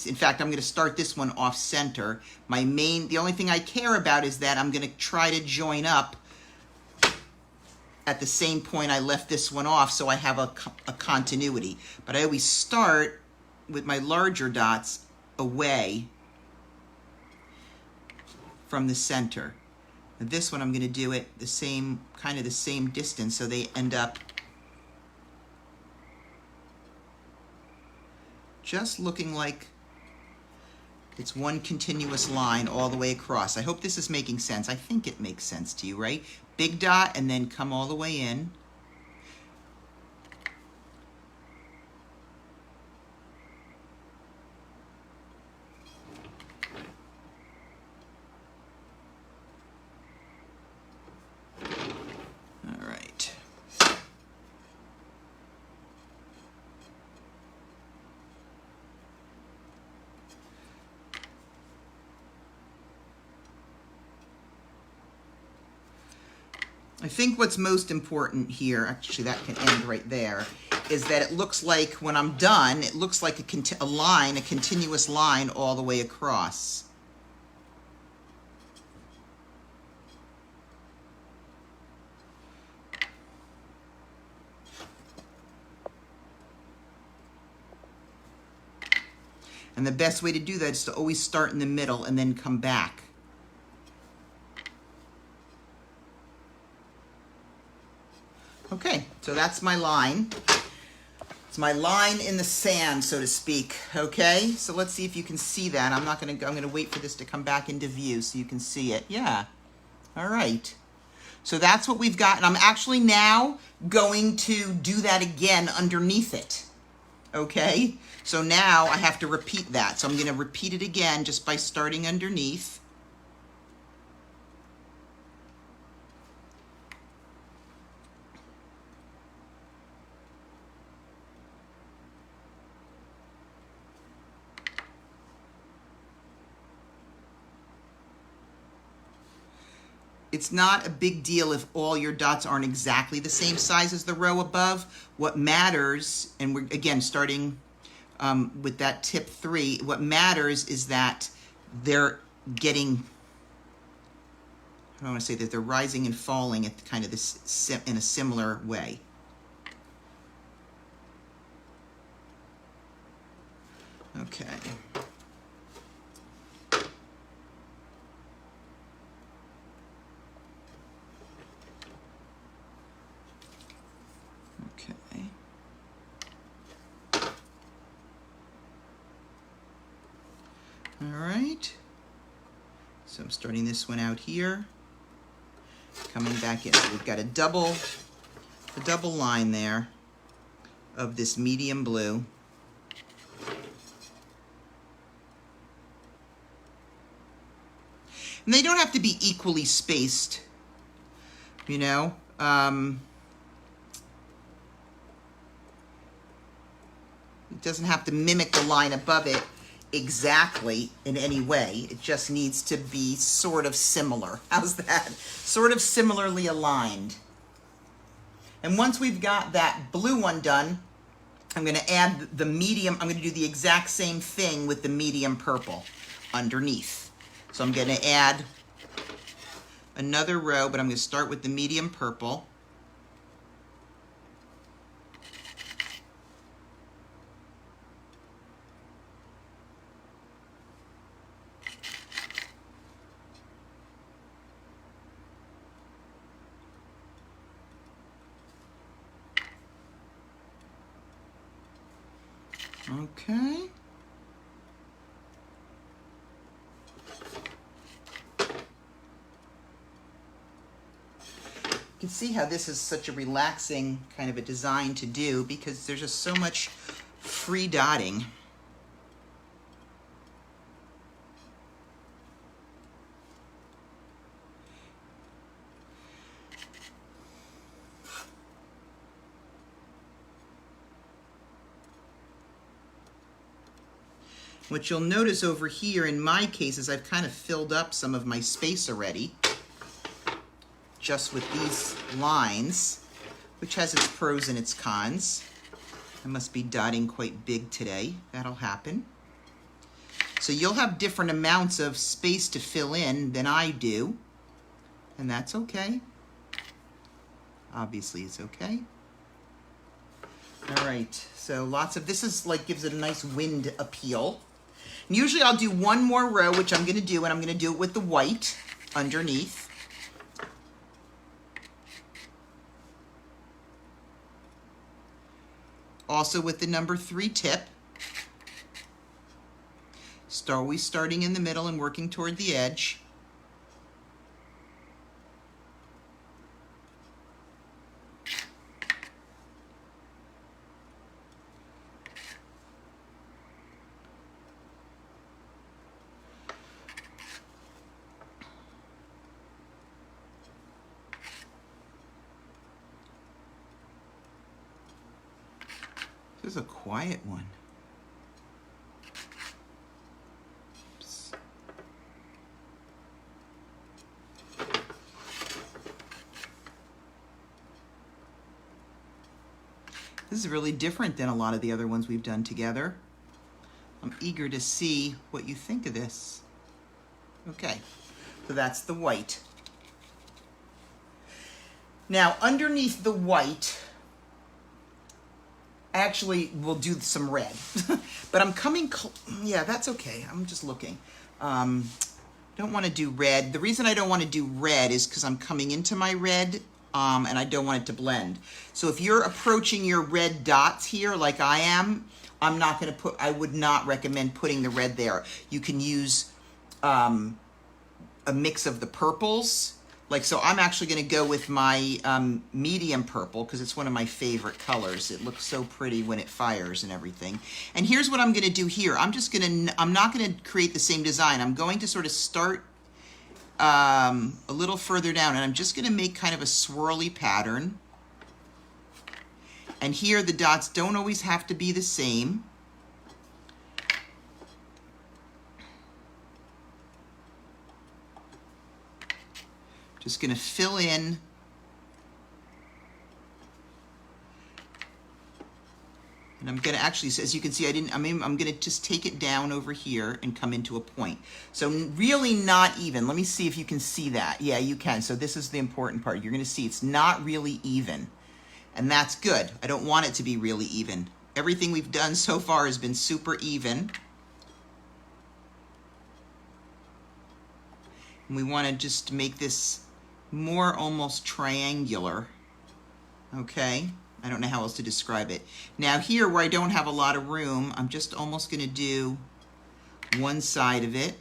In fact, I'm going to start this one off center. The only thing I care about is that I'm going to try to join up at the same point I left this one off, so I have a continuity. But I always start with my larger dots away from the center. And this one I'm going to do it the same distance, so they end up just looking like it's one continuous line all the way across. I hope this is making sense. I think it makes sense to you, right? Big dot and then come all the way in. All right. I think what's most important here, actually that can end right there, is that it looks like when I'm done, it looks like a continuous line all the way across. And the best way to do that is to always start in the middle and then come back. Okay, so that's my line. It's my line in the sand, so to speak. Okay, so let's see if you can see that. I'm gonna wait for this to come back into view so you can see it. Yeah, all right. So that's what we've got, and I'm actually now going to do that again underneath it. Okay, so now I have to repeat that. So I'm gonna repeat it again just by starting underneath. It's not a big deal if all your dots aren't exactly the same size as the row above. What matters, and we're again starting with that tip 3, what matters is that they're getting, I don't want to say that they're rising and falling at kind of this in a similar way. Okay. Okay. All right. So I'm starting this one out here, coming back in. So we've got a double line there of this medium blue. And they don't have to be equally spaced, you know. It doesn't have to mimic the line above it exactly in any way. It just needs to be sort of similar. How's that? Sort of similarly aligned. And once we've got that blue one done, I'm going to add the medium. I'm going to do the exact same thing with the medium purple underneath. So I'm going to add another row, but I'm going to start with the medium purple. Okay. You can see how this is such a relaxing kind of a design to do because there's just so much free dotting. What you'll notice over here in my case is I've kind of filled up some of my space already, just with these lines, which has its pros and its cons. I must be dotting quite big today. That'll happen. So you'll have different amounts of space to fill in than I do, and that's okay. Obviously it's okay. All right, so lots of, this is like, gives it a nice wind appeal. And usually I'll do one more row, which I'm gonna do, and I'm gonna do it with the white underneath. Also with the number 3 tip. Always starting in the middle and working toward the edge. This is a quiet one. Oops. This is really different than a lot of the other ones we've done together. I'm eager to see what you think of this. Okay, so that's the white. Now, underneath the white, actually, we'll do some red. But I'm coming, yeah, that's okay. I'm just looking. Don't want to do red. The reason I don't want to do red is because I'm coming into my red, and I don't want it to blend. So if you're approaching your red dots here like I am, I'm not going to put, I would not recommend putting the red there. You can use a mix of the purples. Like, so I'm actually going to go with my medium purple because it's one of my favorite colors. It looks so pretty when it fires and everything. And here's what I'm going to do here. I'm not going to create the same design. I'm going to sort of start a little further down, and I'm just going to make kind of a swirly pattern. And here the dots don't always have to be the same. Just going to fill in. And I'm going to actually, as you can see, I'm going to just take it down over here and come into a point. So really not even. Let me see if you can see that. Yeah, you can. So this is the important part. You're going to see it's not really even. And that's good. I don't want it to be really even. Everything we've done so far has been super even. And we want to just make this more almost triangular. Okay, I don't know how else to describe it. Now here where I don't have a lot of room, I'm just almost going to do one side of it,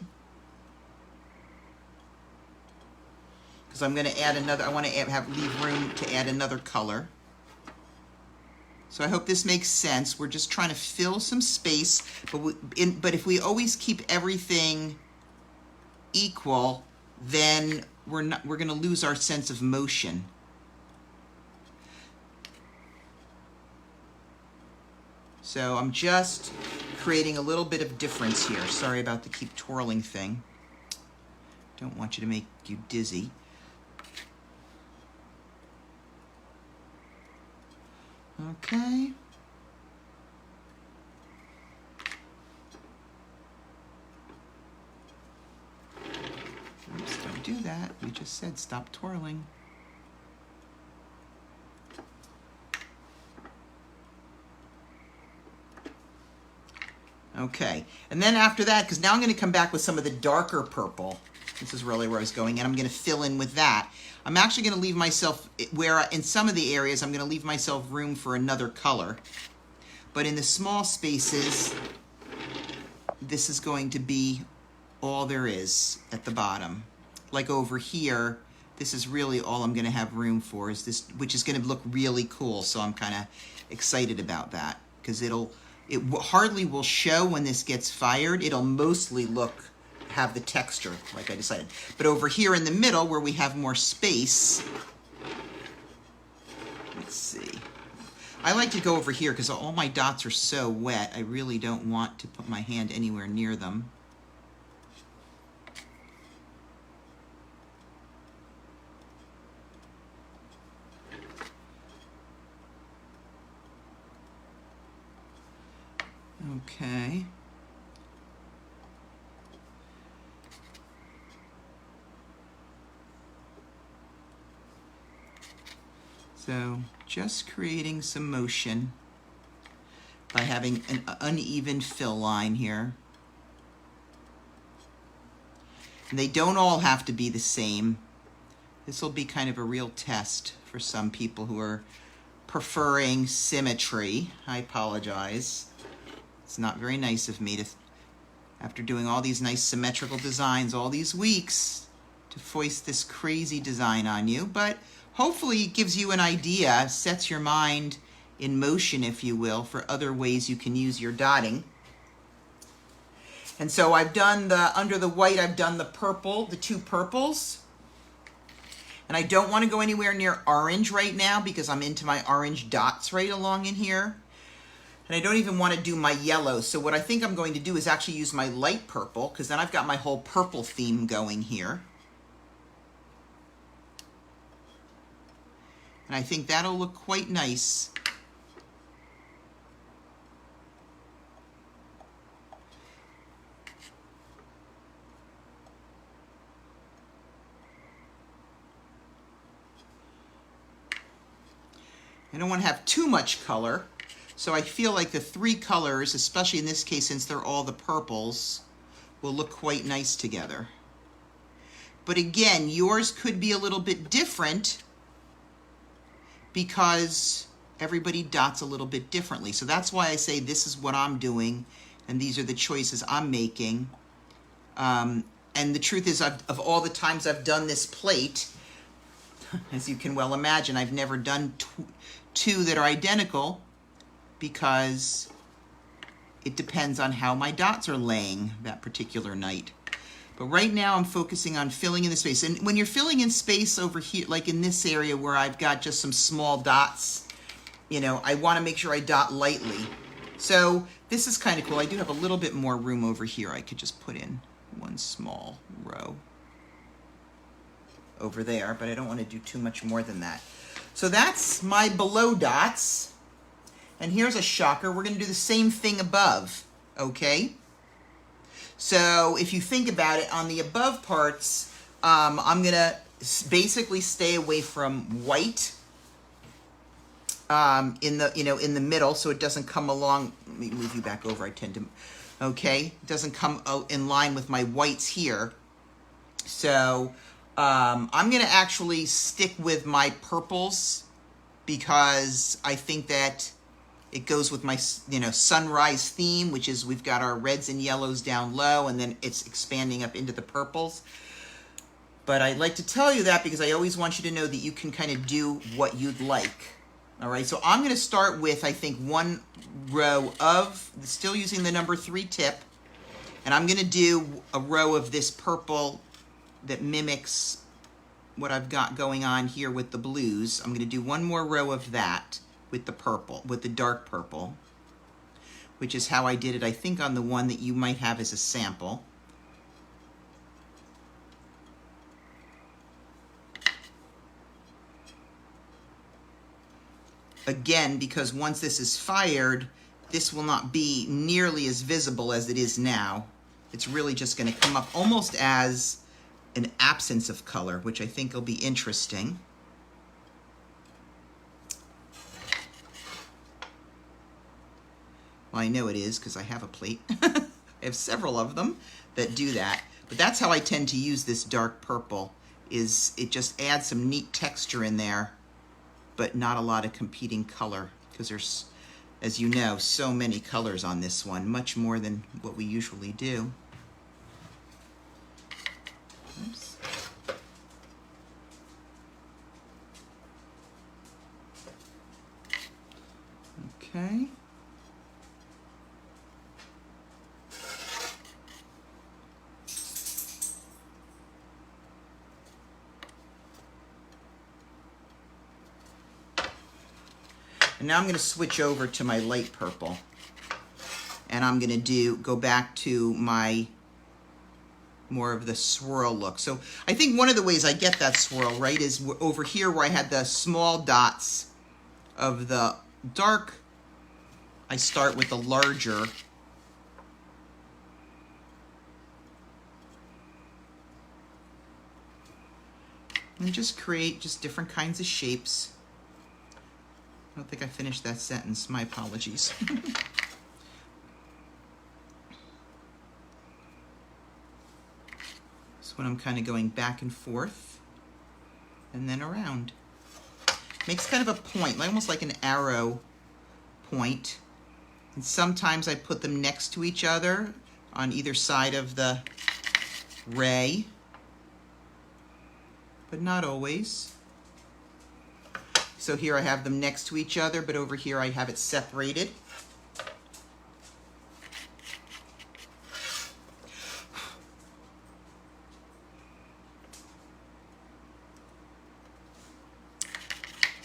because I'm going to add another, I want to leave room to add another color. So I hope this makes sense. We're just trying to fill some space, but if we always keep everything equal, then we're going to lose our sense of motion. So I'm just creating a little bit of difference here. Sorry about the keep twirling thing. Don't want you to make you dizzy. Okay. Oops, don't do that. We just said stop twirling. Okay, and then after that, because now I'm going to come back with some of the darker purple. This is really where I was going, and I'm going to fill in with that. I'm actually going to leave myself, in some of the areas, I'm going to leave myself room for another color. But in the small spaces, this is going to be all there is at the bottom. Like over here, this is really all I'm going to have room for, is this, which is going to look really cool. So I'm kind of excited about that, because it hardly will show when this gets fired. It'll mostly have the texture like I decided. But over here in the middle where we have more space, let's see. I like to go over here because all my dots are so wet. I really don't want to put my hand anywhere near them. Okay. So just creating some motion by having an uneven fill line here. And they don't all have to be the same. This will be kind of a real test for some people who are preferring symmetry. I apologize. It's not very nice of me to, after doing all these nice symmetrical designs all these weeks, to foist this crazy design on you, but hopefully it gives you an idea, sets your mind in motion, if you will, for other ways you can use your dotting. And so I've done under the white, I've done the purple, the two purples. And I don't want to go anywhere near orange right now because I'm into my orange dots right along in here. And I don't even want to do my yellow. So what I think I'm going to do is actually use my light purple, because then I've got my whole purple theme going here. And I think that'll look quite nice. I don't want to have too much color. So I feel like the 3 colors, especially in this case since they're all the purples, will look quite nice together. But again, yours could be a little bit different because everybody dots a little bit differently. So that's why I say this is what I'm doing and these are the choices I'm making. And the truth is, of all the times I've done this plate, as you can well imagine, I've never done 2 that are identical because it depends on how my dots are laying that particular night. But right now I'm focusing on filling in the space. And when you're filling in space over here, like in this area where I've got just some small dots, you know, I want to make sure I dot lightly. So this is kind of cool. I do have a little bit more room over here. I could just put in 1 small row over there, but I don't want to do too much more than that. So that's my below dots. And here's a shocker. We're going to do the same thing above, okay? So if you think about it, on the above parts, I'm going to basically stay away from white in the middle, so it doesn't come along. Let me move you back over. I tend to, okay? It doesn't come in line with my whites here. So I'm going to actually stick with my purples because I think that it goes with my, sunrise theme, which is we've got our reds and yellows down low, and then it's expanding up into the purples. But I like to tell you that because I always want you to know that you can kind of do what you'd like. All right, so I'm going to start with, I think, 1 row of, still using the number 3 tip, and I'm going to do a row of this purple that mimics what I've got going on here with the blues. I'm going to do 1 more row of that with the purple, with the dark purple, which is how I did it, I think, on the one that you might have as a sample. Again, because once this is fired, this will not be nearly as visible as it is now. It's really just going to come up almost as an absence of color, which I think will be interesting. Well, I know it is because I have a plate. I have several of them that do that. But that's how I tend to use this dark purple, is it just adds some neat texture in there, but not a lot of competing color because there's, as you know, so many colors on this one, much more than what we usually do. Oops. Okay. And now I'm going to switch over to my light purple. And I'm going to go back to my more of the swirl look. So I think one of the ways I get that swirl, right, is over here where I had the small dots of the dark. I start with the larger. And just create just different kinds of shapes. I don't think I finished that sentence. My apologies. So when I'm kind of going back and forth and then around. Makes kind of a point, almost like an arrow point. And sometimes I put them next to each other on either side of the ray, but not always. So here I have them next to each other, but over here I have it separated.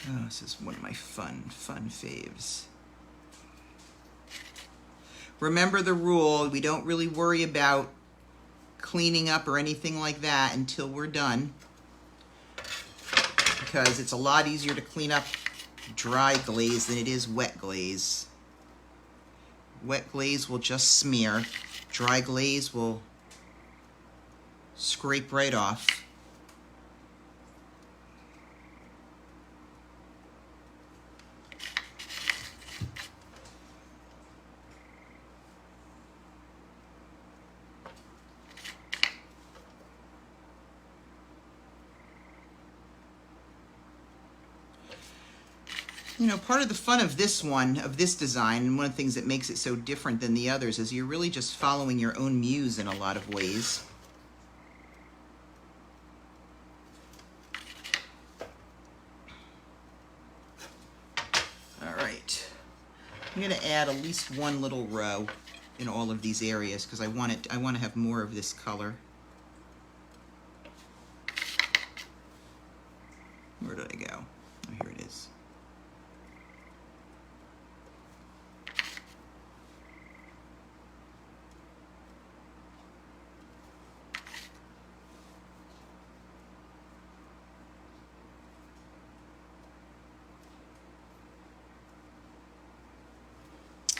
Oh, this is one of my fun faves. Remember the rule, we don't really worry about cleaning up or anything like that until we're done, because it's a lot easier to clean up dry glaze than it is wet glaze. Wet glaze will just smear. Dry glaze will scrape right off. You know, part of the fun of this one, of this design, and one of the things that makes it so different than the others, is you're really just following your own muse in a lot of ways. All right. I'm going to add at least one little row in all of these areas because I want to have more of this color. Where did I go? Oh, here it is.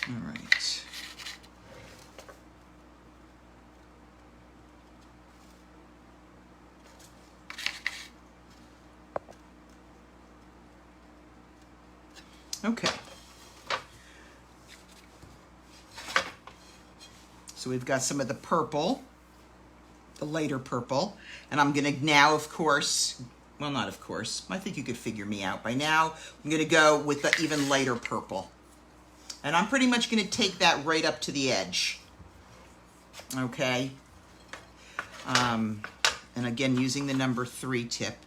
All right. Okay. So we've got some of the purple, the lighter purple, and I'm gonna now, of course, well, not of course, I think you could figure me out by now. I'm gonna go with the even lighter purple. And I'm pretty much gonna take that right up to the edge. Okay. And again, using the number 3 tip.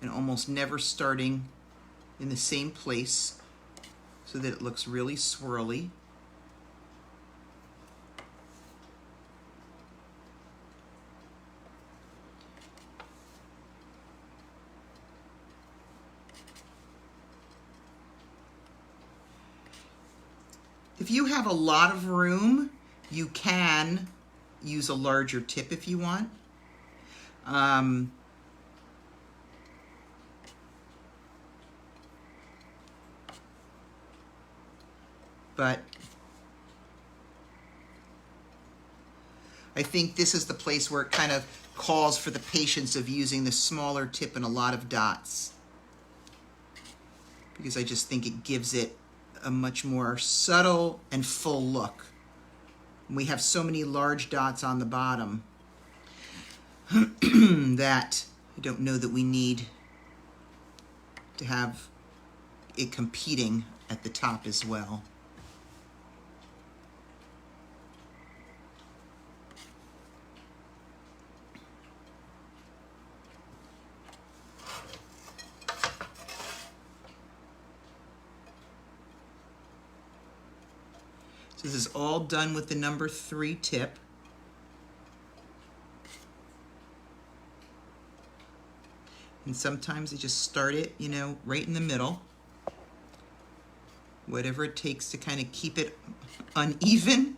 And almost never starting in the same place so that it looks really swirly. If you have a lot of room, you can use a larger tip if you want. But I think this is the place where it kind of calls for the patience of using the smaller tip and a lot of dots, because I just think it gives it a much more subtle and full look. We have so many large dots on the bottom that I don't know that we need to have it competing at the top as well. This is all done with the number 3 tip. And sometimes I just start it, you know, right in the middle. Whatever it takes to kind of keep it uneven.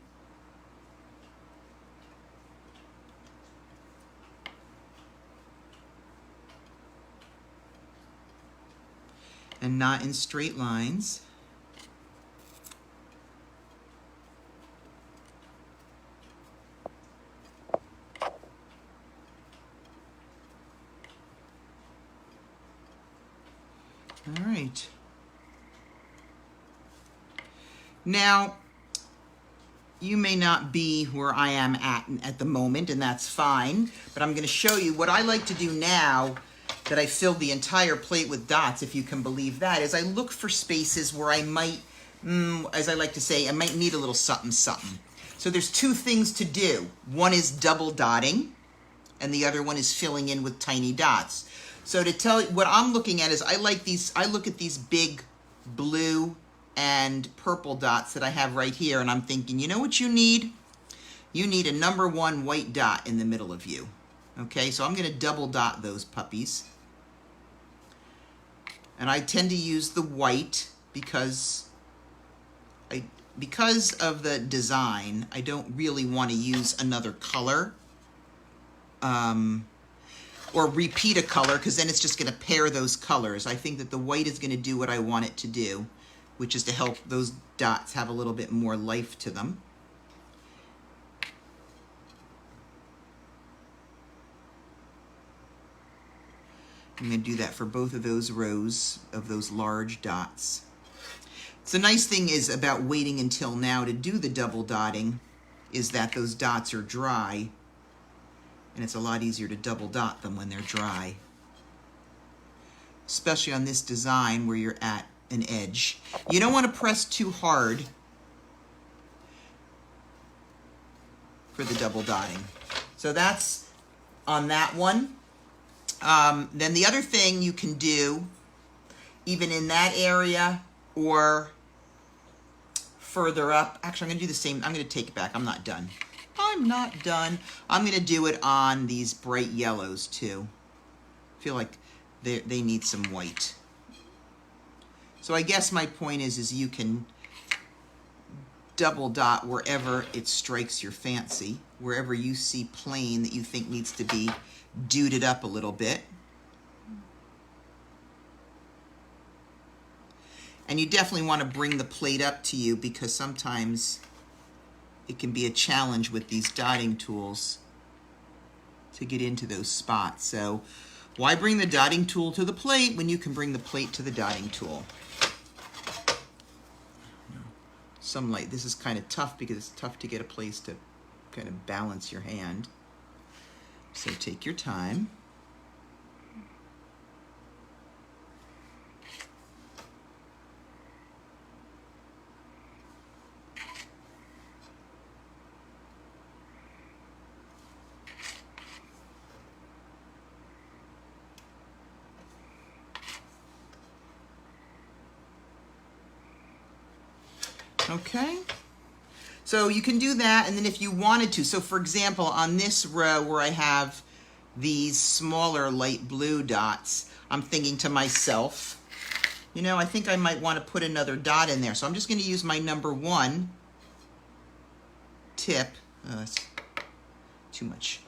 And not in straight lines. All right. Now, you may not be where I am at the moment, and that's fine, but I'm going to show you what I like to do now that I filled the entire plate with dots, if you can believe that, is I look for spaces where I might, as I like to say, I might need a little something, something. So there's 2 things to do. One is double dotting, and the other one is filling in with tiny dots. So to tell you, what I'm looking at is I look at these big blue and purple dots that I have right here, and I'm thinking, you know what you need? You need a number 1 white dot in the middle of you. Okay, so I'm gonna double dot those puppies. And I tend to use the white because of the design, I don't really want to use another color. Or repeat a color, because then it's just going to pair those colors. I think that the white is going to do what I want it to do, which is to help those dots have a little bit more life to them. I'm going to do that for both of those rows of those large dots. So the nice thing is about waiting until now to do the double dotting is that those dots are dry, and it's a lot easier to double dot them when they're dry. Especially on this design where you're at an edge. You don't want to press too hard for the double dotting. So that's on that one. Then the other thing you can do, even in that area or further up, actually I'm going to do the same, I'm going to take it back, I'm not done. I'm not done. I'm going to do it on these bright yellows too. I feel like they need some white. So I guess my point is you can double dot wherever it strikes your fancy, wherever you see plain that you think needs to be duded up a little bit. And you definitely want to bring the plate up to you, because sometimes it can be a challenge with these dotting tools to get into those spots. So why bring the dotting tool to the plate when you can bring the plate to the dotting tool? Some light, this is kind of tough because it's tough to get a place to kind of balance your hand. So take your time. Okay, so you can do that, and then if you wanted to, so for example, on this row where I have these smaller light blue dots, I'm thinking to myself, you know, I think I might want to put another dot in there. So I'm just going to use my number 1 tip, that's too much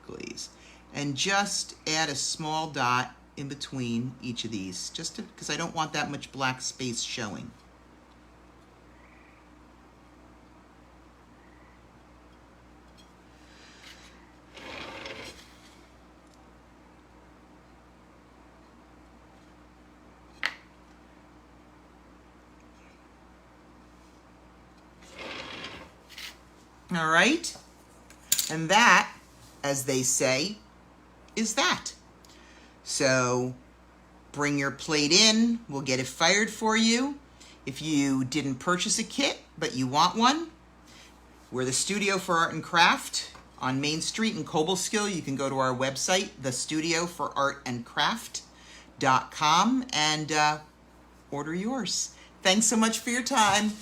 glaze, and just add a small dot in between each of these, just because I don't want that much black space showing. All right, and that, as they say, is that. So bring your plate in, we'll get it fired for you. If you didn't purchase a kit, but you want one, we're the Studio for Art and Craft on Main Street in Cobleskill. You can go to our website, thestudioforartandcraft.com, and order yours. Thanks so much for your time.